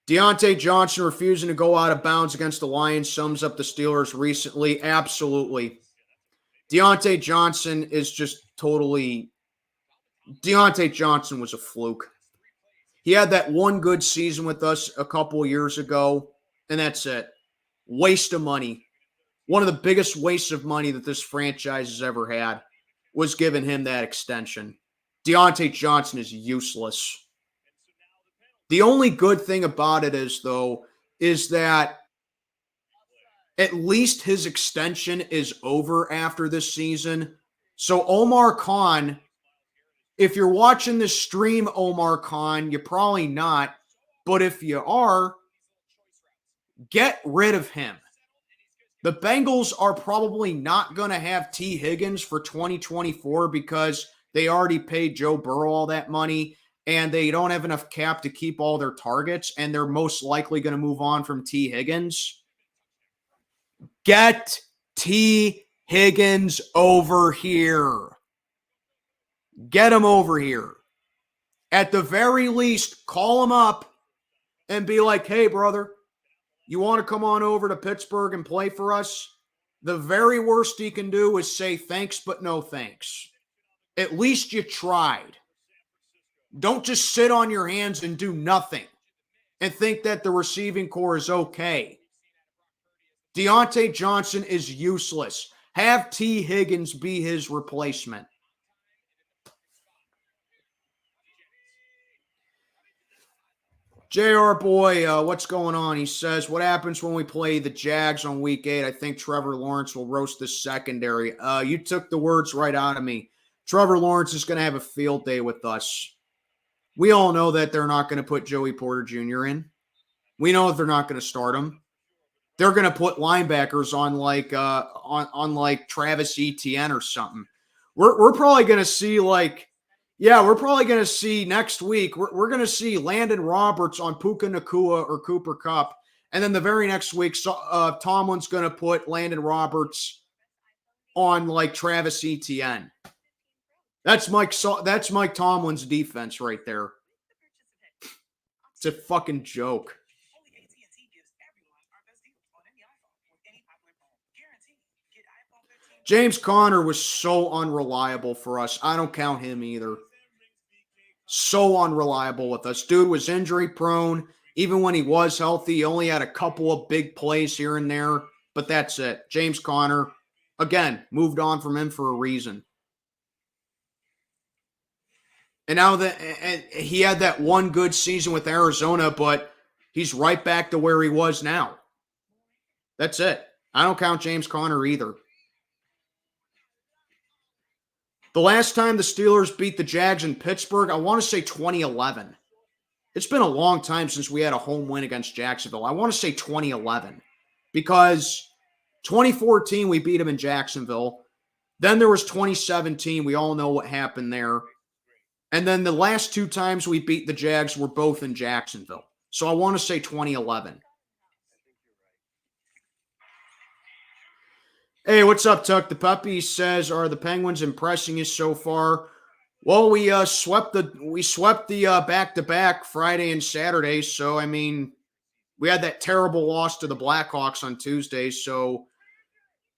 Deontay Johnson refusing to go out of bounds against the Lions sums up the Steelers recently. Absolutely. Deontay Johnson is just totally... Deontay Johnson was a fluke. He had that one good season with us a couple of years ago, and that's it. Waste of money. One of the biggest wastes of money that this franchise has ever had was giving him that extension. Deontay Johnson is useless. The only good thing about it is that at least his extension is over after this season. So Omar Khan, if you're watching this stream, Omar Khan, you're probably not. But if you are, get rid of him. The Bengals are probably not going to have T. Higgins for 2024 because they already paid Joe Burrow all that money. And they don't have enough cap to keep all their targets, and they're most likely going to move on from T. Higgins. Get T. Higgins over here. Get him over here. At the very least, call him up and be like, hey, brother, you want to come on over to Pittsburgh and play for us? The very worst he can do is say thanks, but no thanks. At least you tried. Don't just sit on your hands and do nothing and think that the receiving core is okay. Deontay Johnson is useless. Have T. Higgins be his replacement. JR boy, what's going on? He says, what happens when we play the Jags on week 8? I think Trevor Lawrence will roast the secondary. You took the words right out of me. Trevor Lawrence is going to have a field day with us. We all know that they're not going to put Joey Porter Jr. in. We know that they're not going to start him. They're going to put linebackers on like Travis Etienne or something. We're probably going to see we're probably going to see next week. We're going to see Landon Roberts on Puka Nacua or Cooper Kupp, and then the very next week, Tomlin's going to put Landon Roberts on like Travis Etienne. That's Mike Tomlin's defense right there. It's a fucking joke. James Conner was so unreliable for us. I don't count him either. So unreliable with us. Dude was injury prone. Even when he was healthy, he only had a couple of big plays here and there. But that's it. James Conner, Again, moved on from him for a reason. And now and he had that one good season with Arizona, but he's right back to where he was now. That's it. I don't count James Conner either. The last time the Steelers beat the Jags in Pittsburgh, I want to say 2011. It's been a long time since we had a home win against Jacksonville. I want to say 2011 because 2014 we beat them in Jacksonville. Then there was 2017. We all know what happened there. And then the last two times we beat the Jags were both in Jacksonville. So I want to say 2011. Hey, what's up, Tuck? The Puppy says, "Are the Penguins impressing you so far?" Well, we swept the back-to-back Friday and Saturday. So I mean, we had that terrible loss to the Blackhawks on Tuesday. So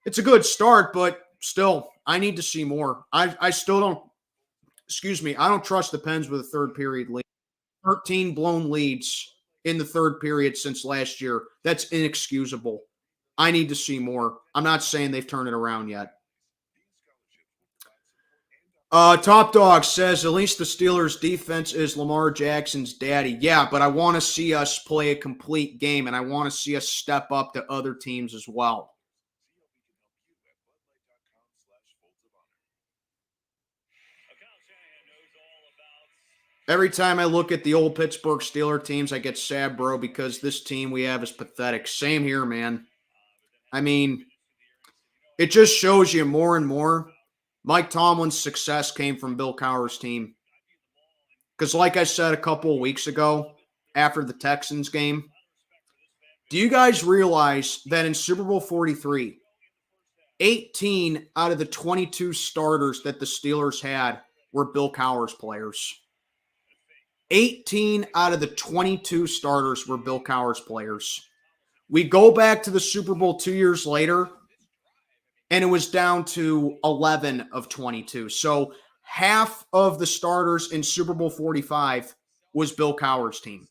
it's a good start, but still, I need to see more. I still don't. Excuse me. I don't trust the Pens with a third period lead. 13 blown leads in the third period since last year. That's inexcusable. I need to see more. I'm not saying they've turned it around yet. Top Dog says, at least the Steelers' defense is Lamar Jackson's daddy. Yeah, but I want to see us play a complete game, and I want to see us step up to other teams as well. Every time I look at the old Pittsburgh Steelers teams, I get sad, bro, because this team we have is pathetic. Same here, man. I mean, it just shows you more and more. Mike Tomlin's success came from Bill Cowher's team. Because like I said a couple of weeks ago, after the Texans game, do you guys realize that in Super Bowl 43, 18 out of the 22 starters that the Steelers had were Bill Cowher's players? 18 out of the 22 starters were Bill Cowher's players. We go back to the Super Bowl 2 years later, and it was down to 11 of 22. So half of the starters in Super Bowl 45 was Bill Cowher's team.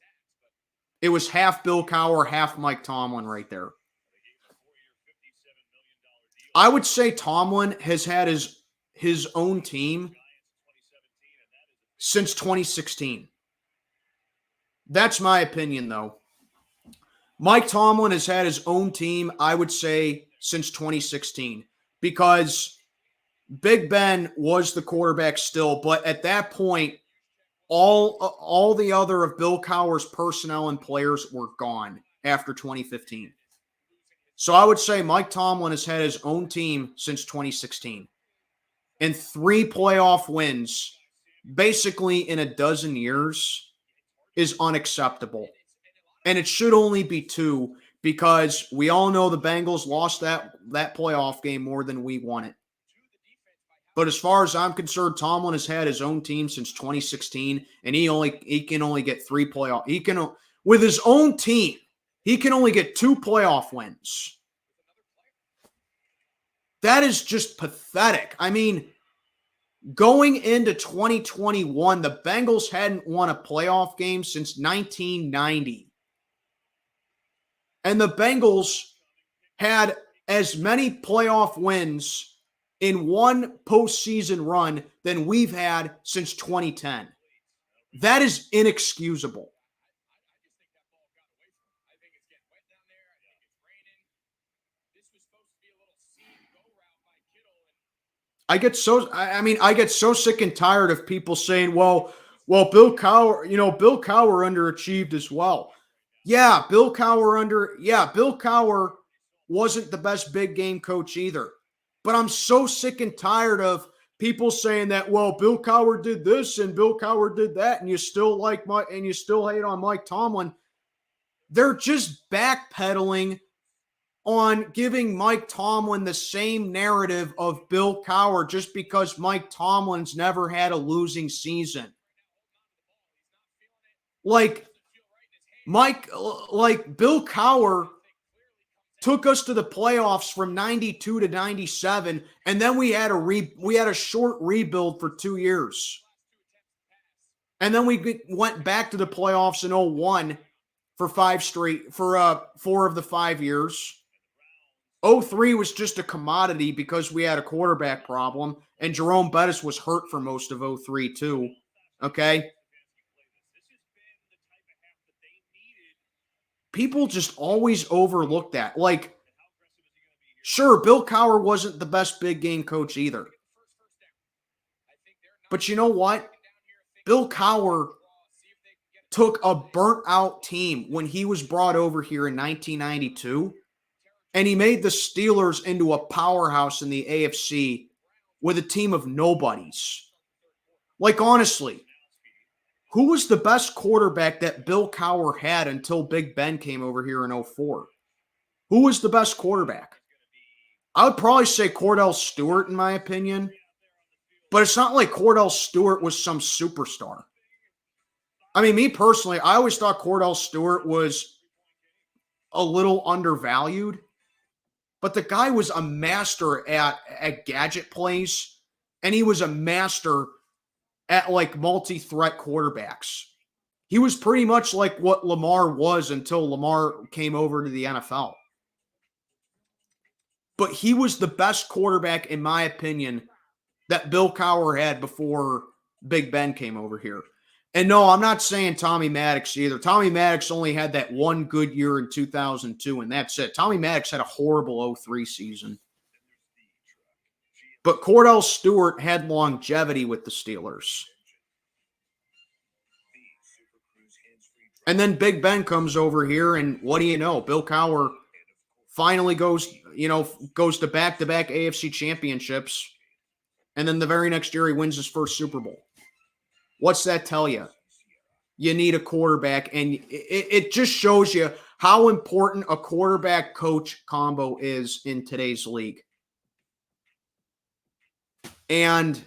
It was half Bill Cowher, half Mike Tomlin right there. I would say Tomlin has had his own team since 2016. That's my opinion, though. Mike Tomlin has had his own team, I would say, since 2016 because Big Ben was the quarterback still, but at that point, all the other of Bill Cowher's personnel and players were gone after 2015. So I would say Mike Tomlin has had his own team since 2016 and 3 playoff wins basically in a dozen years is unacceptable. And it should only be 2 because we all know the Bengals lost that playoff game more than we won it. But as far as I'm concerned, Tomlin has had his own team since 2016, and he can only get 3 playoff. With his own team, he can only get 2 playoff wins. That is just pathetic. I mean, going into 2021, the Bengals hadn't won a playoff game since 1990. And the Bengals had as many playoff wins in one postseason run than we've had since 2010. That is inexcusable. I get so sick and tired of people saying, well, Bill Cowher underachieved as well. Yeah, Bill Cowher wasn't the best big game coach either. But I'm so sick and tired of people saying that, well, Bill Cowher did this and Bill Cowher did that, and you still hate on Mike Tomlin. They're just backpedaling on giving Mike Tomlin the same narrative of Bill Cowher just because Mike Tomlin's never had a losing season. Like Bill Cowher took us to the playoffs from 92 to 97, and then we had a short rebuild for 2 years. And then we went back to the playoffs in 01 for 4 of the 5 years. 03 was just a commodity because we had a quarterback problem, and Jerome Bettis was hurt for most of 03 too. Okay? People just always overlook that. Like, sure, Bill Cowher wasn't the best big game coach either. But you know what? Bill Cowher took a burnt-out team when he was brought over here in 1992, and he made the Steelers into a powerhouse in the AFC with a team of nobodies. Like, honestly, who was the best quarterback that Bill Cowher had until Big Ben came over here in 04? Who was the best quarterback? I would probably say Cordell Stewart, in my opinion. But it's not like Cordell Stewart was some superstar. I mean, me personally, I always thought Cordell Stewart was a little undervalued. But the guy was a master at gadget plays. And he was a master at like multi-threat quarterbacks. He was pretty much like what Lamar was until Lamar came over to the NFL. But he was the best quarterback, in my opinion, that Bill Cowher had before Big Ben came over here. And no, I'm not saying Tommy Maddox either. Tommy Maddox only had that one good year in 2002, and that's it. Tommy Maddox had a horrible 03 season. But Cordell Stewart had longevity with the Steelers. And then Big Ben comes over here, and what do you know? Bill Cowher finally goes to back-to-back AFC championships. And then the very next year, he wins his first Super Bowl. What's that tell you? You need a quarterback, and it just shows you how important a quarterback-coach combo is in today's league. And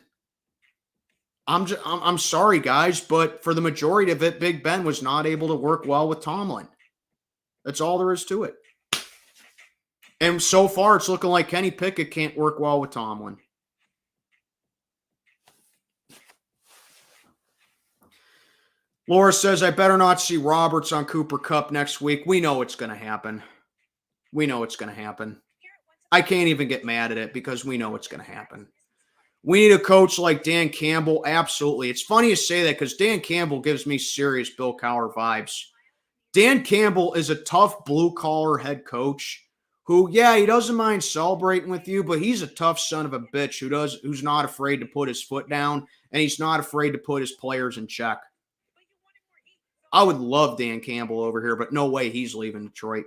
I'm sorry, guys, but for the majority of it, Big Ben was not able to work well with Tomlin. That's all there is to it. And so far, it's looking like Kenny Pickett can't work well with Tomlin. Laura says, I better not see Roberts on Cooper Kupp next week. We know it's going to happen. We know it's going to happen. I can't even get mad at it because we know it's going to happen. We need a coach like Dan Campbell. Absolutely. It's funny you say that because Dan Campbell gives me serious Bill Cowher vibes. Dan Campbell is a tough blue-collar head coach who, yeah, he doesn't mind celebrating with you, but he's a tough son of a bitch who's not afraid to put his foot down, and he's not afraid to put his players in check. I would love Dan Campbell over here, but no way he's leaving Detroit.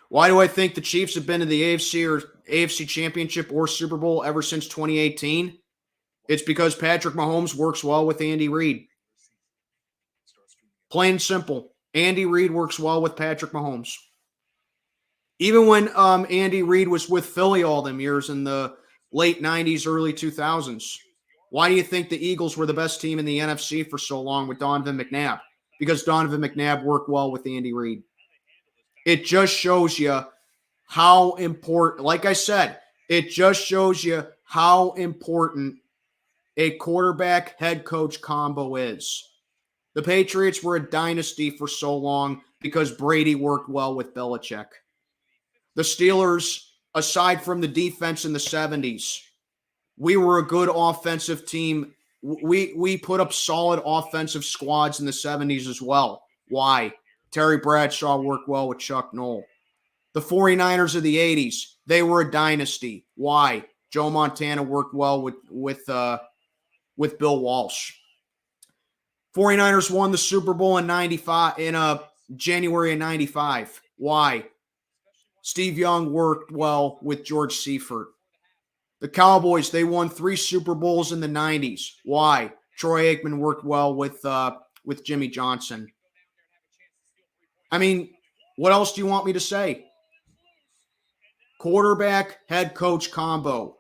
Why do I think the Chiefs have been to the AFC Championship or Super Bowl ever since 2018? It's because Patrick Mahomes works well with Andy Reid. Plain and simple. Andy Reid works well with Patrick Mahomes. Even when Andy Reid was with Philly all them years in the late 90s, early 2000s. Why do you think the Eagles were the best team in the NFC for so long with Donovan McNabb? Because Donovan McNabb worked well with Andy Reid. It just shows you how important, like I said, it just shows you how important a quarterback head coach combo is. The Patriots were a dynasty for so long because Brady worked well with Belichick. The Steelers, aside from the defense in the 70s, we were a good offensive team. We put up solid offensive squads in the 70s as well. Why? Terry Bradshaw worked well with Chuck Noll. The 49ers of the 80s, they were a dynasty. Why? Joe Montana worked well with Bill Walsh. 49ers won the Super Bowl in January of 95. Why? Steve Young worked well with George Seifert. The Cowboys, they won 3 Super Bowls in the 90s. Why? Troy Aikman worked well with Jimmy Johnson. I mean, what else do you want me to say? Quarterback, head coach combo.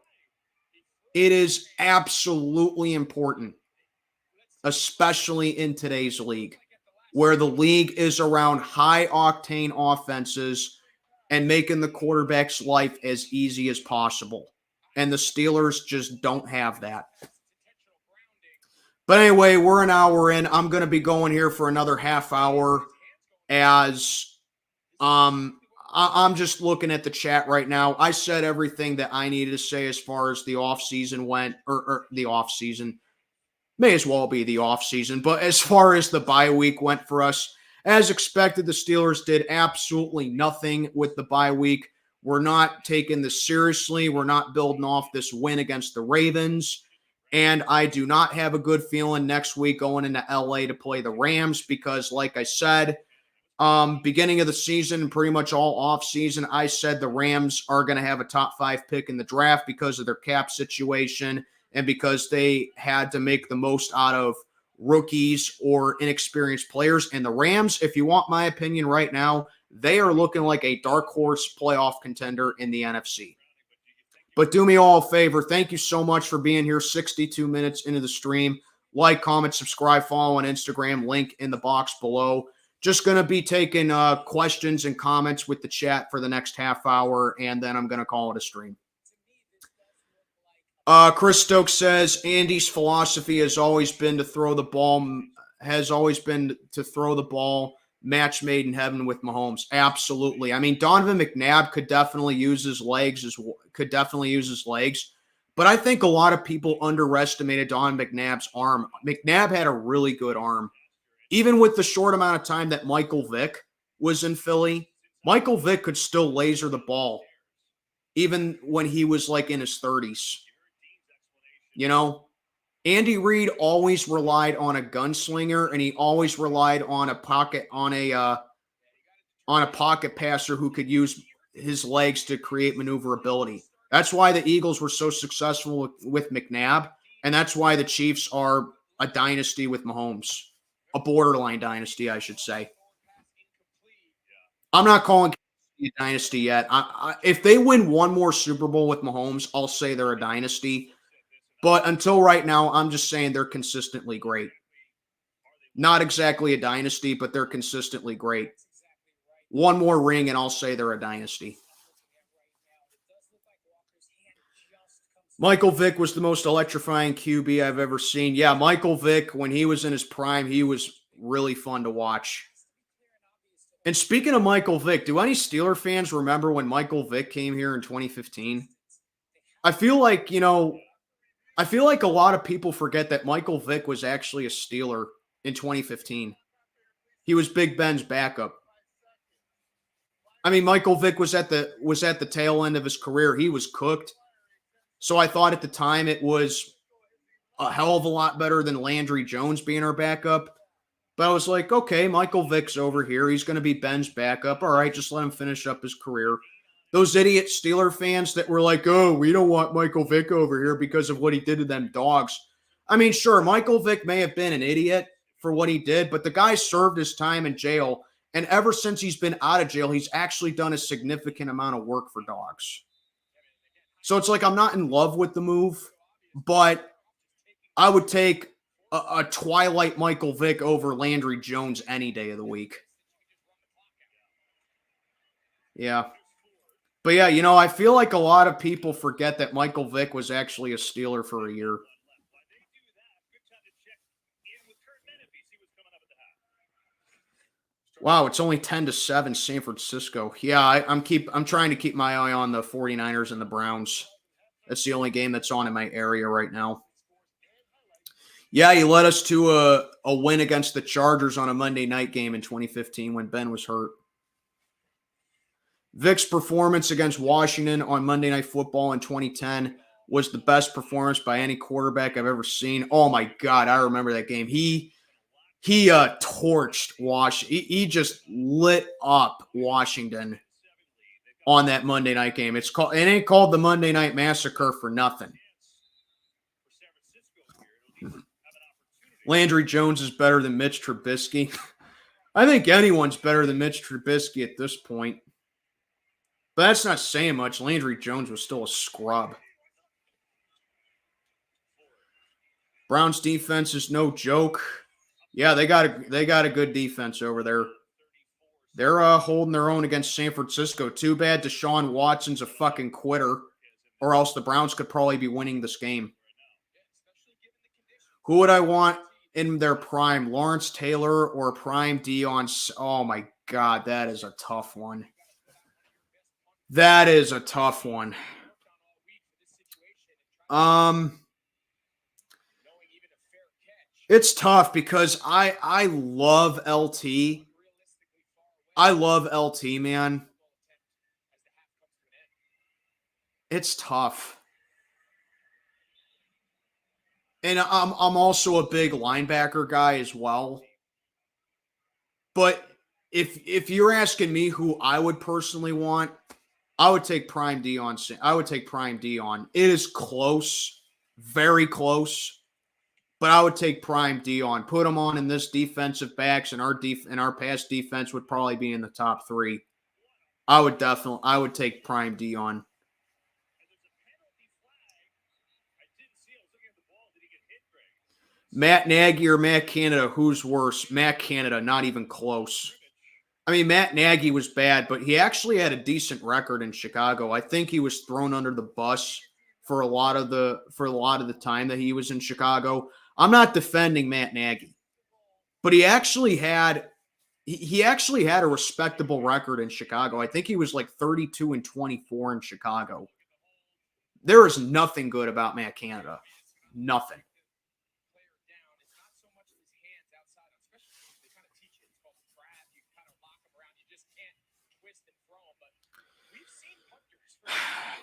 It is absolutely important, especially in today's league, where the league is around high-octane offenses and making the quarterback's life as easy as possible. And the Steelers just don't have that. But anyway, we're an hour in. I'm going to be going here for another half hour as I I'm just looking at the chat right now. I said everything that I needed to say as far as the offseason went, or the offseason. May as well be the offseason. But as far as the bye week went for us, as expected, the Steelers did absolutely nothing with the bye week. We're not taking this seriously. We're not building off this win against the Ravens. And I do not have a good feeling next week going into LA to play the Rams because, like I said, beginning of the season, pretty much all off season, I said the Rams are going to have a top 5 pick in the draft because of their cap situation and because they had to make the most out of rookies or inexperienced players. And the Rams, if you want my opinion right now, they are looking like a dark horse playoff contender in the NFC. But do me all a favor. Thank you so much for being here 62 minutes into the stream. Like, comment, subscribe, follow on Instagram. Link in the box below. Just going to be taking questions and comments with the chat for the next half hour, and then I'm going to call it a stream. Chris Stokes says, Andy's philosophy has always been to throw the ball, match made in heaven with Mahomes. Absolutely. I mean, Donovan McNabb could definitely use his legs, but I think a lot of people underestimated Donovan McNabb's arm. McNabb had a really good arm. Even with the short amount of time that Michael Vick was in Philly, Michael Vick could still laser the ball, even when he was like in his 30s. You know, Andy Reid always relied on a gunslinger, and he always relied on a pocket passer who could use his legs to create maneuverability. That's why the Eagles were so successful with McNabb, and that's why the Chiefs are a dynasty with Mahomes. A borderline dynasty, I should say. I'm not calling it a dynasty yet. If they win one more Super Bowl with Mahomes, I'll say they're a dynasty. But until right now, I'm just saying they're consistently great. Not exactly a dynasty, but they're consistently great. One more ring, and I'll say they're a dynasty. Michael Vick was the most electrifying QB I've ever seen. Yeah, Michael Vick, when he was in his prime, he was really fun to watch. And speaking of Michael Vick, do any Steeler fans remember when Michael Vick came here in 2015? I feel like a lot of people forget that Michael Vick was actually a Steeler in 2015. He was Big Ben's backup. I mean, Michael Vick was at the tail end of his career. He was cooked. So I thought at the time it was a hell of a lot better than Landry Jones being our backup. But I was like, okay, Michael Vick's over here. He's going to be Ben's backup. All right, just let him finish up his career. Those idiot Steeler fans that were like, oh, we don't want Michael Vick over here because of what he did to them dogs. I mean, sure, Michael Vick may have been an idiot for what he did, but the guy served his time in jail. And ever since he's been out of jail, he's actually done a significant amount of work for dogs. So it's like I'm not in love with the move, but I would take a Twilight Michael Vick over Landry Jones any day of the week. Yeah. But yeah, I feel like a lot of people forget that Michael Vick was actually a Steeler for a year. Wow, it's only 10-7 San Francisco. Yeah, I'm trying to keep my eye on the 49ers and the Browns. That's the only game that's on in my area right now. Yeah, he led us to a win against the Chargers on a Monday night game in 2015 when Ben was hurt. Vic's performance against Washington on Monday Night Football in 2010 was the best performance by any quarterback I've ever seen. Oh my God, I remember that game. He torched Washington. He just lit up Washington on that Monday night game. It ain't called the Monday Night Massacre for nothing. Landry Jones is better than Mitch Trubisky. I think anyone's better than Mitch Trubisky at this point. But that's not saying much. Landry Jones was still a scrub. Browns defense is no joke. Yeah, they got a good defense over there. They're holding their own against San Francisco. Too bad Deshaun Watson's a fucking quitter, or else the Browns could probably be winning this game. Who would I want in their prime? Lawrence Taylor or prime Deion? Oh my God, that is a tough one. That is a tough one. It's tough because I love LT. I love LT, man. It's tough. And I'm also a big linebacker guy as well. But if you're asking me who I would personally want, I would take Prime Dion. I would take Prime Dion. It is close, very close, but I would take Prime Dion. Put him on in this defensive backs, and our pass defense would probably be in the top 3. I would take Prime Dion. Matt Nagy or Matt Canada, who's worse? Matt Canada, not even close. I mean, Matt Nagy was bad, but he actually had a decent record in Chicago. I think he was thrown under the bus for a lot of the time that he was in Chicago. I'm not defending Matt Nagy, but he actually had a respectable record in Chicago. I think he was like 32-24 in Chicago. There is nothing good about Matt Canada. Nothing.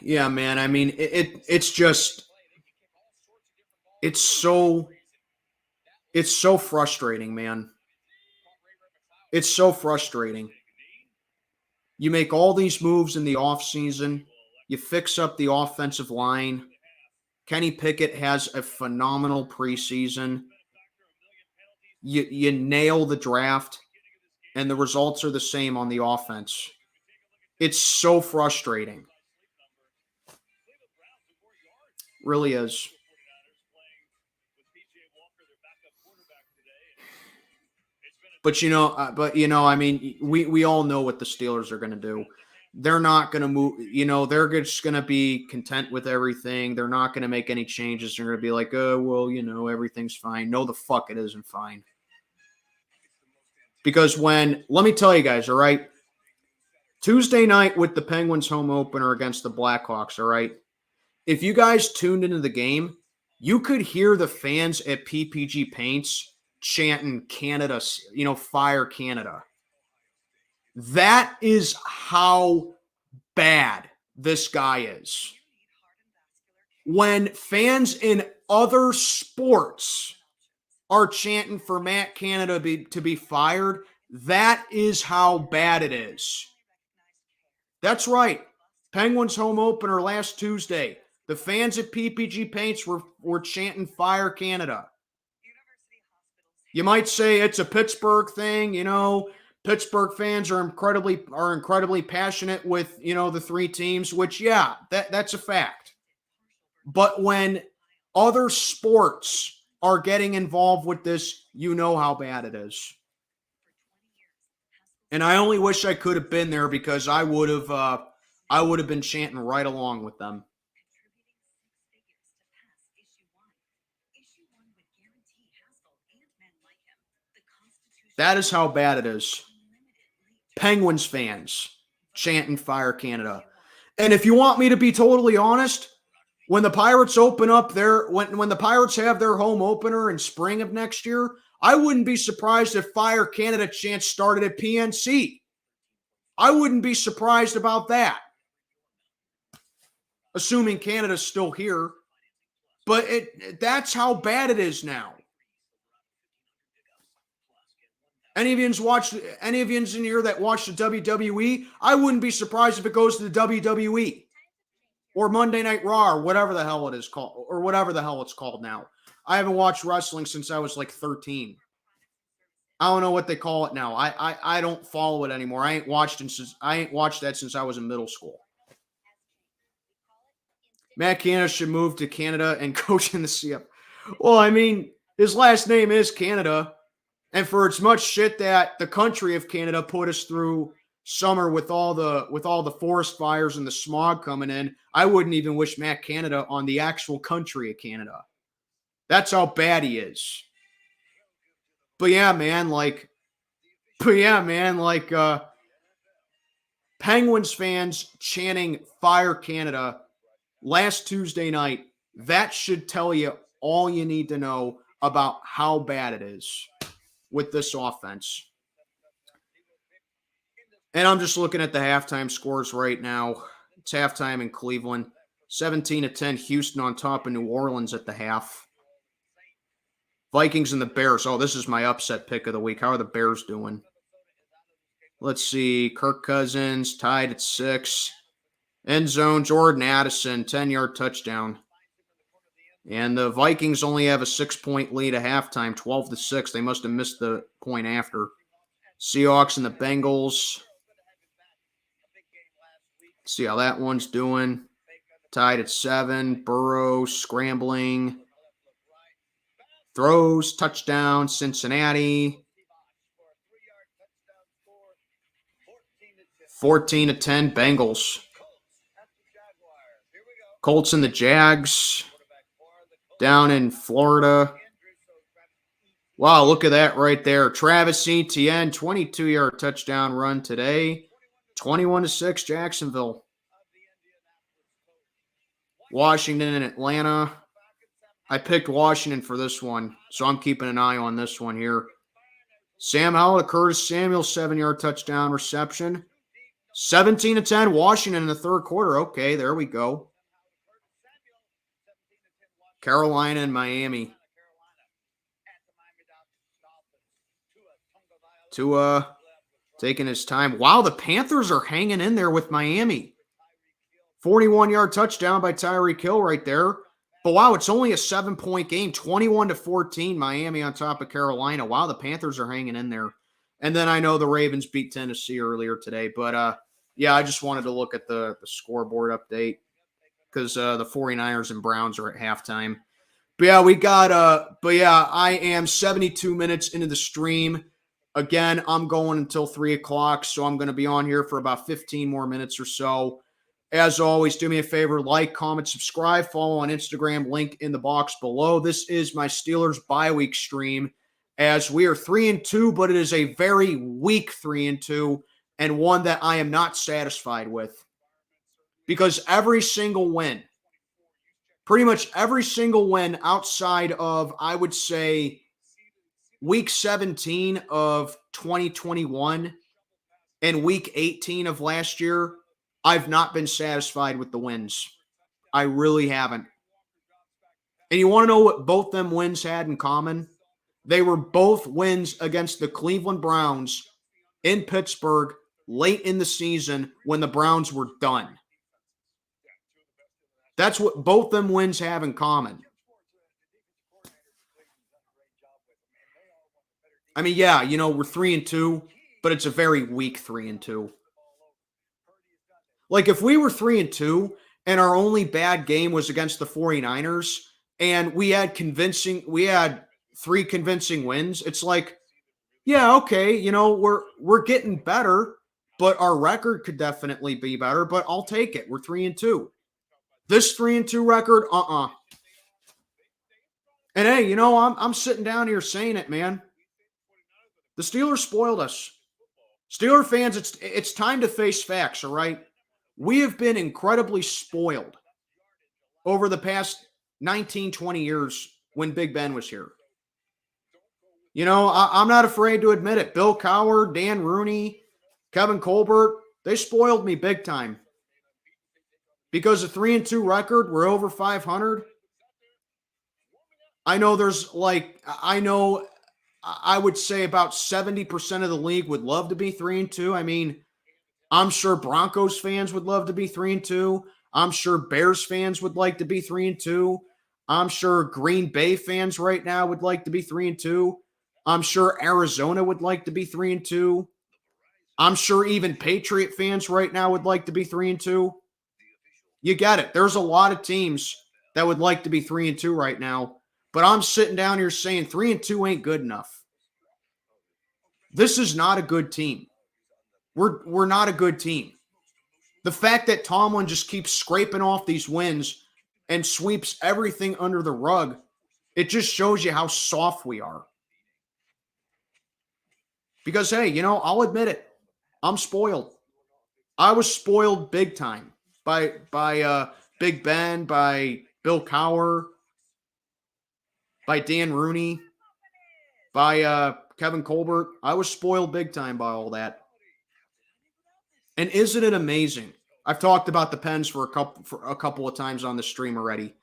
Yeah, man. I mean, it's so frustrating, man. It's so frustrating. You make all these moves in the offseason. You fix up the offensive line. Kenny Pickett has a phenomenal preseason. You nail the draft, and the results are the same on the offense. It's so frustrating. Really is. But I mean, we all know what the Steelers are going to do. They're not going to move. They're just going to be content with everything. They're not going to make any changes. They're going to be like, oh, well, everything's fine. No, the fuck it isn't fine. Because let me tell you guys, all right, Tuesday night with the Penguins home opener against the Blackhawks, all right, if you guys tuned into the game, you could hear the fans at PPG Paints chanting Canada, fire Canada. That is how bad this guy is. When fans in other sports are chanting for Matt Canada to be fired, that is how bad it is. That's right. Penguins home opener last Tuesday. The fans at PPG Paints were chanting fire Canada. You might say it's a Pittsburgh thing, Pittsburgh fans are incredibly passionate with, the 3 teams, which, yeah, that's a fact. But when other sports are getting involved with this, you know how bad it is. And I only wish I could have been there because I would have been chanting right along with them. That is how bad it is. Penguins fans chanting fire Canada. And if you want me to be totally honest, when the Pirates open up when the Pirates have their home opener in spring of next year, I wouldn't be surprised if fire Canada chants started at PNC. I wouldn't be surprised about that. Assuming Canada's still here. But that's how bad it is now. Any of yous in here that watch the WWE, I wouldn't be surprised if it goes to the WWE or Monday Night Raw or whatever the hell it is called, or whatever the hell it's called now. I haven't watched wrestling since I was like 13. I don't know what they call it now. I don't follow it anymore. I ain't watched that since I was in middle school. Matt Canada should move to Canada and coach in the CF. Well, I mean, his last name is Canada. And for as much shit that the country of Canada put us through summer with all the forest fires and the smog coming in, I wouldn't even wish Matt Canada on the actual country of Canada. That's how bad he is. But yeah, man, Penguins fans chanting "Fire Canada" last Tuesday night. That should tell you all you need to know about how bad it is with this offense. And I'm just looking at the halftime scores right now. It's halftime in Cleveland. 17-10 Houston on top of New Orleans at the half. Vikings and the Bears. Oh, this is my upset pick of the week. How are the Bears doing? Let's see. Kirk Cousins tied at 6. End zone, Jordan Addison, 10-yard touchdown. And the Vikings only have a 6-point lead at halftime, 12-6. They must have missed the point after. Seahawks and the Bengals. See how that one's doing. Tied at 7. Burrow scrambling. Throws, touchdown, Cincinnati. 14-10 Bengals. Colts and the Jags down in Florida. Wow, look at that right there. Travis Etienne, 22-yard touchdown run today. 21-6 Jacksonville. Washington and Atlanta. I picked Washington for this one, so I'm keeping an eye on this one here. Sam Howell to Curtis Samuel, 7-yard touchdown reception. 17-10 Washington in the third quarter. Okay, there we go. Carolina and Miami. Tua taking his time. Wow, the Panthers are hanging in there with Miami. 41-yard touchdown by Tyreek Hill right there. But wow, it's only a 7-point game. 21-14 Miami on top of Carolina. Wow, the Panthers are hanging in there. And then I know the Ravens beat Tennessee earlier today. But yeah, I just wanted to look at the scoreboard update because the 49ers and Browns are at halftime. But yeah, I am 72 minutes into the stream. Again, I'm going until 3 o'clock, so I'm going to be on here for about 15 more minutes or so. As always, do me a favor, like, comment, subscribe, follow on Instagram, link in the box below. This is my Steelers bye week stream, as we are 3-2, but it is a very weak 3-2, and one that I am not satisfied with. Because every single win, pretty much every single win outside of, I would say, week 17 of 2021 and week 18 of last year, I've not been satisfied with the wins. I really haven't. And you want to know what both them wins had in common? They were both wins against the Cleveland Browns in Pittsburgh late in the season when the Browns were done. That's what both them wins have in common. I mean, yeah, we're 3-2, but it's a very weak 3-2. Like, if we were 3-2 and our only bad game was against the 49ers and we had 3 convincing wins, it's like, yeah, okay, we're getting better, but our record could definitely be better, but I'll take it. We're 3-2. This 3-2 record, And hey, I'm sitting down here saying it, man. The Steelers spoiled us. Steeler fans, it's time to face facts, all right? We have been incredibly spoiled over the past 19, 20 years when Big Ben was here. I'm not afraid to admit it. Bill Cowher, Dan Rooney, Kevin Colbert, they spoiled me big time. Because a 3-2 record, we're over 500. I would say about 70% of the league would love to be 3-2. I mean, I'm sure Broncos fans would love to be 3-2. I'm sure Bears fans would like to be 3-2. I'm sure Green Bay fans right now would like to be 3-2. I'm sure Arizona would like to be 3-2. I'm sure even Patriot fans right now would like to be 3-2. You get it. There's a lot of teams that would like to be 3-2 right now, but I'm sitting down here saying 3-2 ain't good enough. This is not a good team. We're not a good team. The fact that Tomlin just keeps scraping off these wins and sweeps everything under the rug, it just shows you how soft we are. Because, hey, I'll admit it. I'm spoiled. I was spoiled big time by Big Ben, by Bill Cowher, by Dan Rooney, by Kevin Colbert. I was spoiled big time by all that. And isn't it amazing? I've talked about the Pens for a couple of times on the stream already.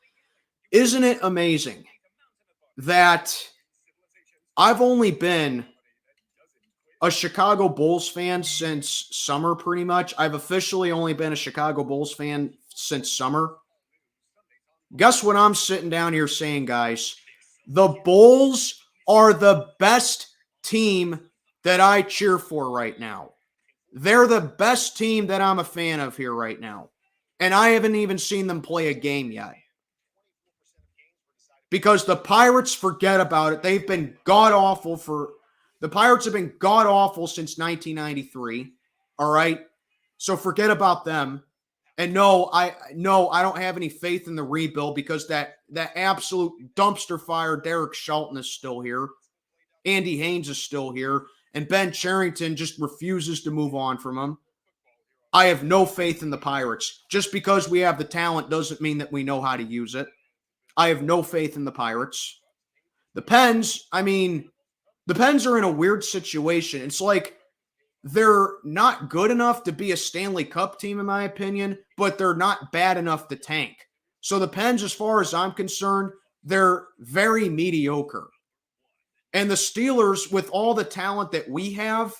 Isn't it amazing that I've only been a Chicago Bulls fan since summer, pretty much. I've officially only been a Chicago Bulls fan since summer. Guess what I'm sitting down here saying, guys? The Bulls are the best team that I cheer for right now. They're the best team that I'm a fan of here right now. And I haven't even seen them play a game yet. Because the Pirates, forget about it. They've been god-awful for... The Pirates have been god-awful since 1993. All right? So forget about them. And no, I don't have any faith in the rebuild because that absolute dumpster fire Derek Shelton is still here. Andy Haynes is still here. And Ben Cherington just refuses to move on from him. I have no faith in the Pirates. Just because we have the talent doesn't mean that we know how to use it. I have no faith in the Pirates. The Pens, the Pens are in a weird situation. It's like they're not good enough to be a Stanley Cup team, in my opinion, but they're not bad enough to tank. So the Pens, as far as I'm concerned, they're very mediocre. And the Steelers, with all the talent that we have,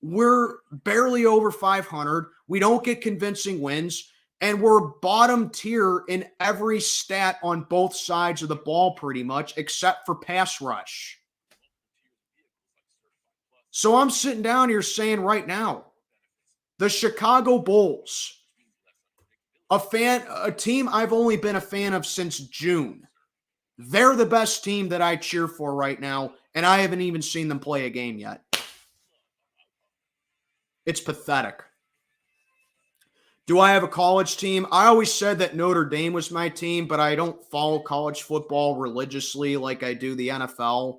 we're barely over 500. We don't get convincing wins. And we're bottom tier in every stat on both sides of the ball, pretty much, except for pass rush. So I'm sitting down here saying right now, the Chicago Bulls, a team I've only been a fan of since June. They're the best team that I cheer for right now, and I haven't even seen them play a game yet. It's pathetic. Do I have a college team? I always said that Notre Dame was my team, but I don't follow college football religiously like I do the NFL.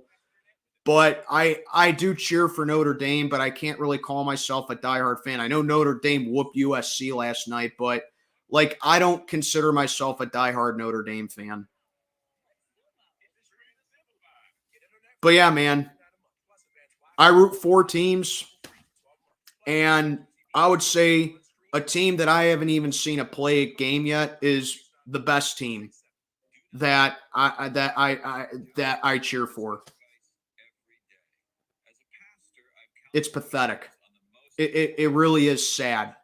But I do cheer for Notre Dame, but I can't really call myself a diehard fan. I know Notre Dame whooped USC last night, but I don't consider myself a diehard Notre Dame fan. But yeah, man, I root for teams, and I would say a team that I haven't even seen play a game yet is the best team that I cheer for. It's pathetic. It really is sad.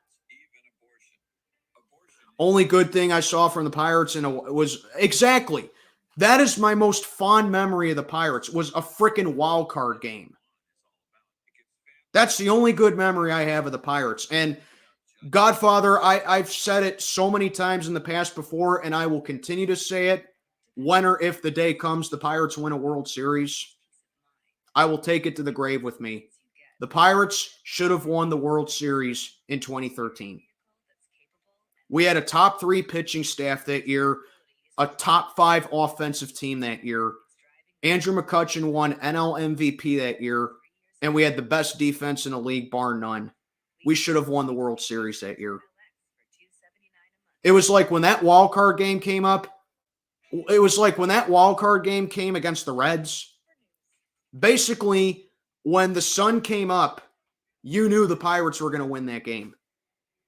Only good thing I saw from the Pirates was exactly. That is my most fond memory of the Pirates, was a freaking wild card game. That's the only good memory I have of the Pirates. And Godfather, I've said it so many times in the past before, and I will continue to say it. When or if the day comes the Pirates win a World Series, I will take it to the grave with me. The Pirates should have won the World Series in 2013. We had a top 3 pitching staff that year, a top 5 offensive team that year. Andrew McCutchen won NL MVP that year, and we had the best defense in the league, bar none. We should have won the World Series that year. It was like when that wild card game came up, it was like when that wild card game came against the Reds. Basically, when the sun came up, you knew the Pirates were going to win that game.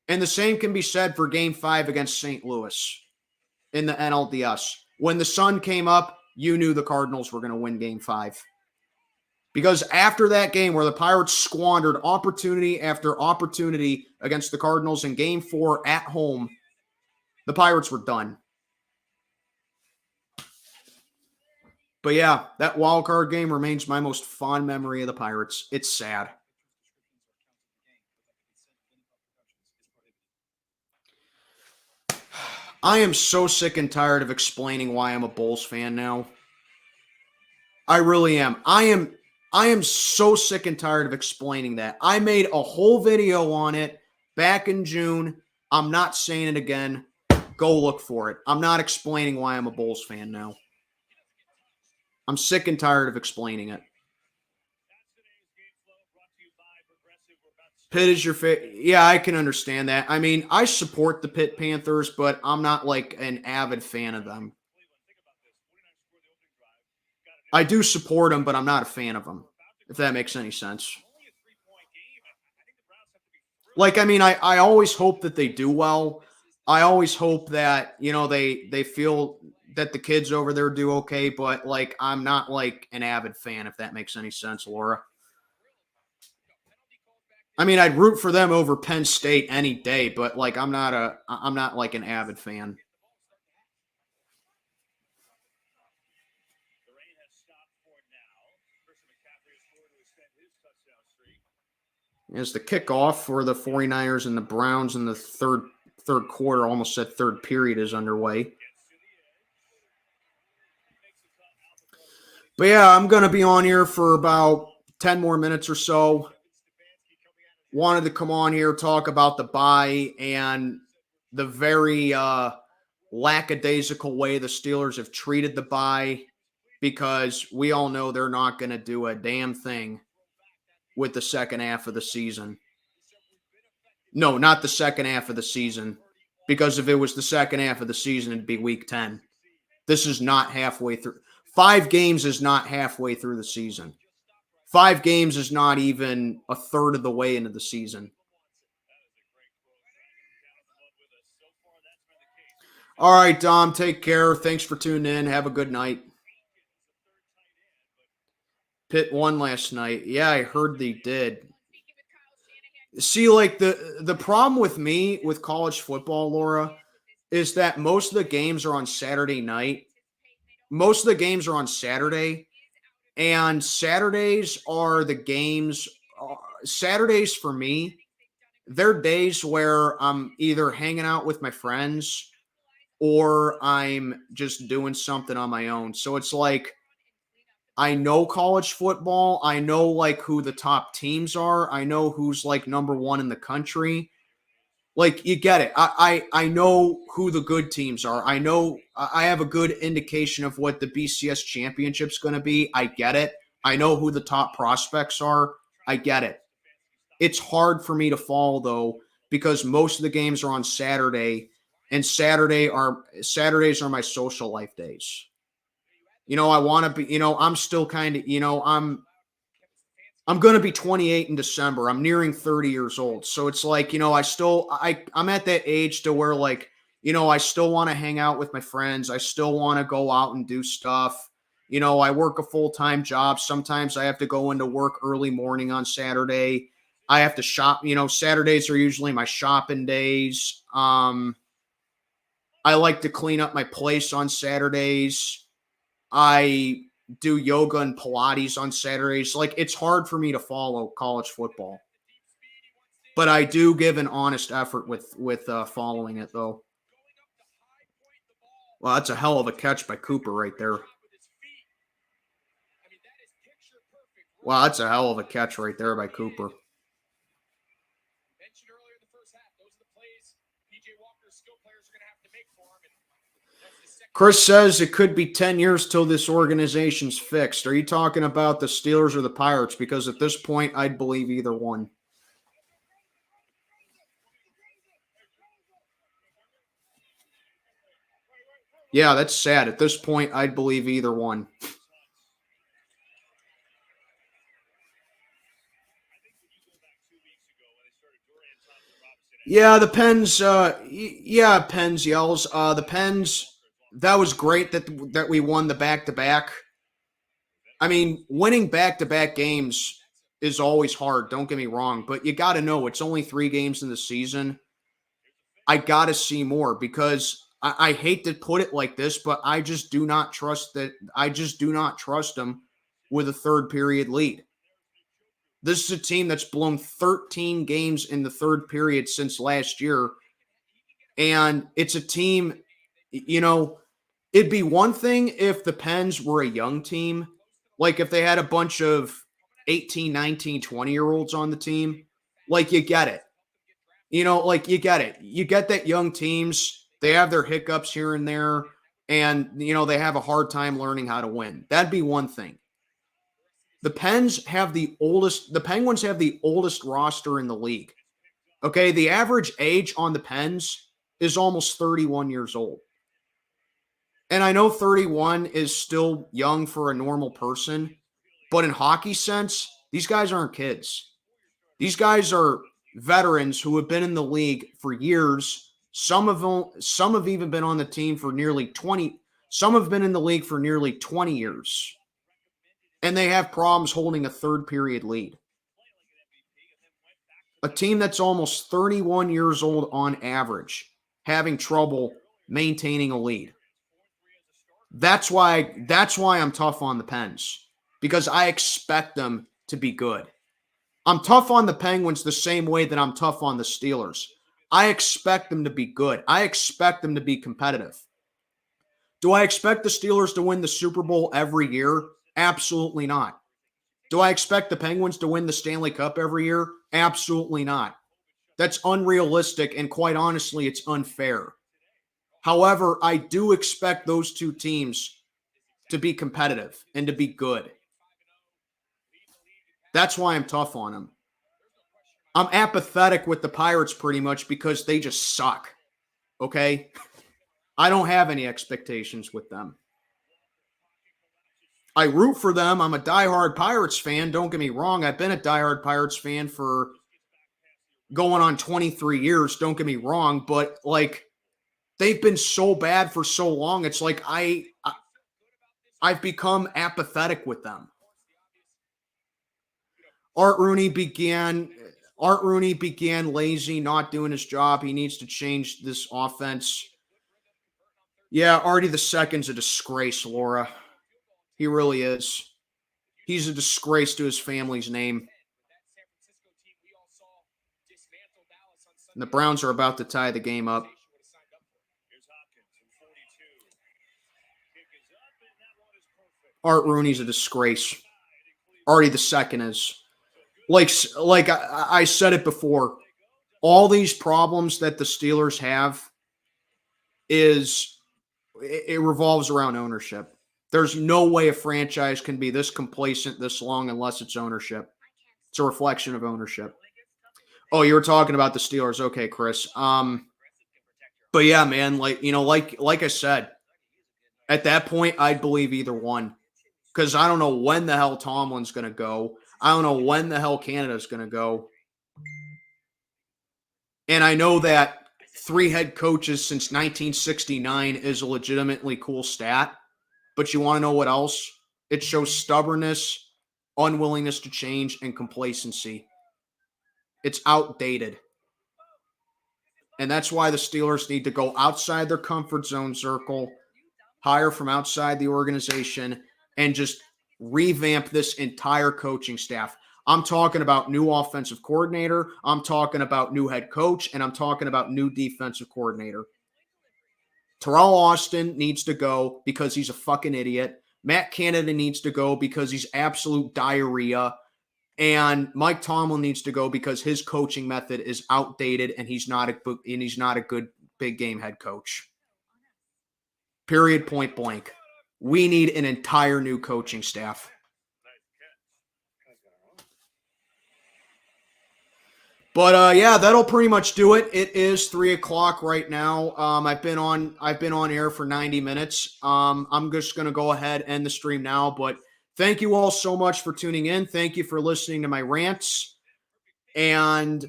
And the same can be said for Game 5 against St. Louis in the NLDS. When the sun came up, you knew the Cardinals were going to win Game 5. Because after that game where the Pirates squandered opportunity after opportunity against the Cardinals in Game 4 at home, the Pirates were done. But yeah, that wild card game remains my most fond memory of the Pirates. It's sad. I am so sick and tired of explaining why I'm a Bulls fan now. I really am. I am so sick and tired of explaining that. I made a whole video on it back in June. I'm not saying it again. Go look for it. I'm not explaining why I'm a Bulls fan now. I'm sick and tired of explaining it. Pitt is your favorite. Yeah, I can understand that. I mean, I support the Pitt Panthers, but I'm not like an avid fan of them. I do support them, but I'm not a fan of them, if that makes any sense. Like, I mean, I always hope that they do well. I always hope that, they feel that the kids over there do okay, but like I'm not like an avid fan, if that makes any sense, Laura. I mean, I'd root for them over Penn State any day, but like I'm not like an avid fan. As the kickoff for the 49ers and the Browns in the third quarter, almost said third period, is underway. But yeah, I'm going to be on here for about 10 more minutes or so. Wanted to come on here, talk about the bye and the very lackadaisical way the Steelers have treated the bye, because we all know they're not going to do a damn thing with the second half of the season. No, not the second half of the season, because if it was the second half of the season, it'd be week 10. This is not halfway through. 5 games is not halfway through the season. 5 games is not even a third of the way into the season. All right, Dom, take care. Thanks for tuning in. Have a good night. Pitt won last night. Yeah, I heard they did. See, like the problem with me with college football, Laura, is that most of the games are on Saturday night. Most of the games are on Saturday, and Saturdays are the games. Saturdays for me, they're days where I'm either hanging out with my friends or I'm just doing something on my own. So it's like, I know college football. I know like who the top teams are. I know who's like number 1 in the country. Like, you get it. I know who the good teams are. I know I have a good indication of what the BCS championship's going to be. I get it. I know who the top prospects are. I get it. It's hard for me to follow though, because most of the games are on Saturday, and Saturdays are my social life days. I want to be, I'm still kind of, I'm going to be 28 in December. I'm nearing 30 years old. So it's like, I'm at that age to where like, I still want to hang out with my friends. I still want to go out and do stuff. I work a full-time job. Sometimes I have to go into work early morning on Saturday. I have to shop. Saturdays are usually my shopping days. I like to clean up my place on Saturdays. I do yoga and Pilates on Saturdays. Like, it's hard for me to follow college football, but I do give an honest effort with following it though. Well, that's a hell of a catch by Cooper right there. Wow, that's a hell of a catch right there by Cooper. Chris says it could be 10 years till this organization's fixed. Are you talking about the Steelers or the Pirates? Because at this point, I'd believe either one. Yeah, that's sad. At this point, I'd believe either one. Yeah, the Pens. Pens yells. The Pens. That was great that we won the back-to-back. I mean, winning back-to-back games is always hard. Don't get me wrong, but you got to know it's only 3 games in the season. I got to see more, because I hate to put it like this, but I just do not trust that. I just do not trust them with a third period lead. This is a team that's blown 13 games in the third period since last year. And it's a team, it'd be one thing if the Pens were a young team, like if they had a bunch of 18, 19, 20-year-olds on the team. Like, you get it. You get it. You get that young teams, they have their hiccups here and there, and, they have a hard time learning how to win. That'd be one thing. The Penguins have the oldest roster in the league. Okay, the average age on the Pens is almost 31 years old. And I know 31 is still young for a normal person, but in hockey sense, these guys aren't kids. These guys are veterans who have been in the league for years. Some have even been on the team for nearly 20. Some have been in the league for nearly 20 years. And they have problems holding a third period lead. A team that's almost 31 years old on average, having trouble maintaining a lead. That's why I'm tough on the Pens, because I expect them to be good. I'm tough on the Penguins the same way that I'm tough on the Steelers. I expect them to be good. I expect them to be competitive. Do I expect the Steelers to win the Super Bowl every year? Absolutely not. Do I expect the Penguins to win the Stanley Cup every year? Absolutely not. That's unrealistic, and quite honestly, it's unfair. However, I do expect those two teams to be competitive and to be good. That's why I'm tough on them. I'm apathetic with the Pirates pretty much because they just suck. Okay? I don't have any expectations with them. I root for them. I'm a diehard Pirates fan. Don't get me wrong. I've been a diehard Pirates fan for going on 23 years. Don't get me wrong. But, like, they've been so bad for so long. It's like I've become apathetic with them. Art Rooney began lazy, not doing his job. He needs to change this offense. Yeah, Artie the Second's a disgrace, Laura. He really is. He's a disgrace to his family's name. And the Browns are about to tie the game up. Art Rooney's a disgrace. Artie the Second is. Like I said it before, all these problems that the Steelers have it revolves around ownership. There's no way a franchise can be this complacent this long unless it's ownership. It's a reflection of ownership. Oh, you were talking about the Steelers. Okay, Chris. But yeah, man, like I said, at that point, I'd believe either one. Because I don't know when the hell Tomlin's going to go. I don't know when the hell Canada's going to go. And I know that 3 head coaches since 1969 is a legitimately cool stat. But you want to know what else? It shows stubbornness, unwillingness to change, and complacency. It's outdated. And that's why the Steelers need to go outside their comfort zone circle, hire from outside the organization, and just revamp this entire coaching staff. I'm talking about new offensive coordinator, I'm talking about new head coach, and I'm talking about new defensive coordinator. Terrell Austin needs to go because he's a fucking idiot. Matt Canada needs to go because he's absolute diarrhea. And Mike Tomlin needs to go because his coaching method is outdated and he's not a good big game head coach. Period, point blank. We need an entire new coaching staff. But yeah, that'll pretty much do it. It is 3:00 right now. I've been on air for 90 minutes. I'm just gonna go ahead and end the stream now. But thank you all so much for tuning in. Thank you for listening to my rants. And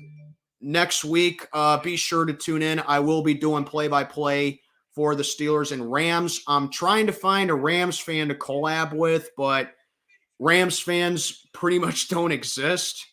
next week, be sure to tune in. I will be doing play-by-play for the Steelers and Rams. I'm trying to find a Rams fan to collab with, but Rams fans pretty much don't exist.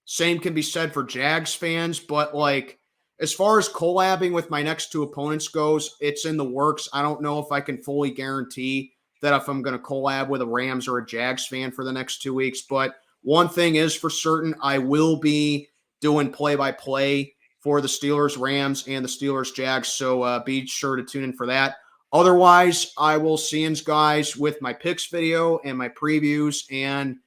Same can be said for Jags fans, but like as far as collabing with my next 2 opponents goes, it's in the works. I don't know if I can fully guarantee that if I'm going to collab with a Rams or a Jags fan for the next 2 weeks, but one thing is for certain, I will be doing play-by-play for the Steelers, Rams, and the Steelers, Jags. So be sure to tune in for that. Otherwise, I will see you guys with my picks video and my previews and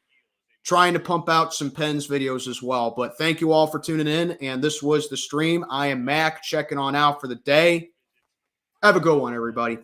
trying to pump out some Pens videos as well. But thank you all for tuning in. And this was the stream. I am Mac checking on out for the day. Have a good one, everybody.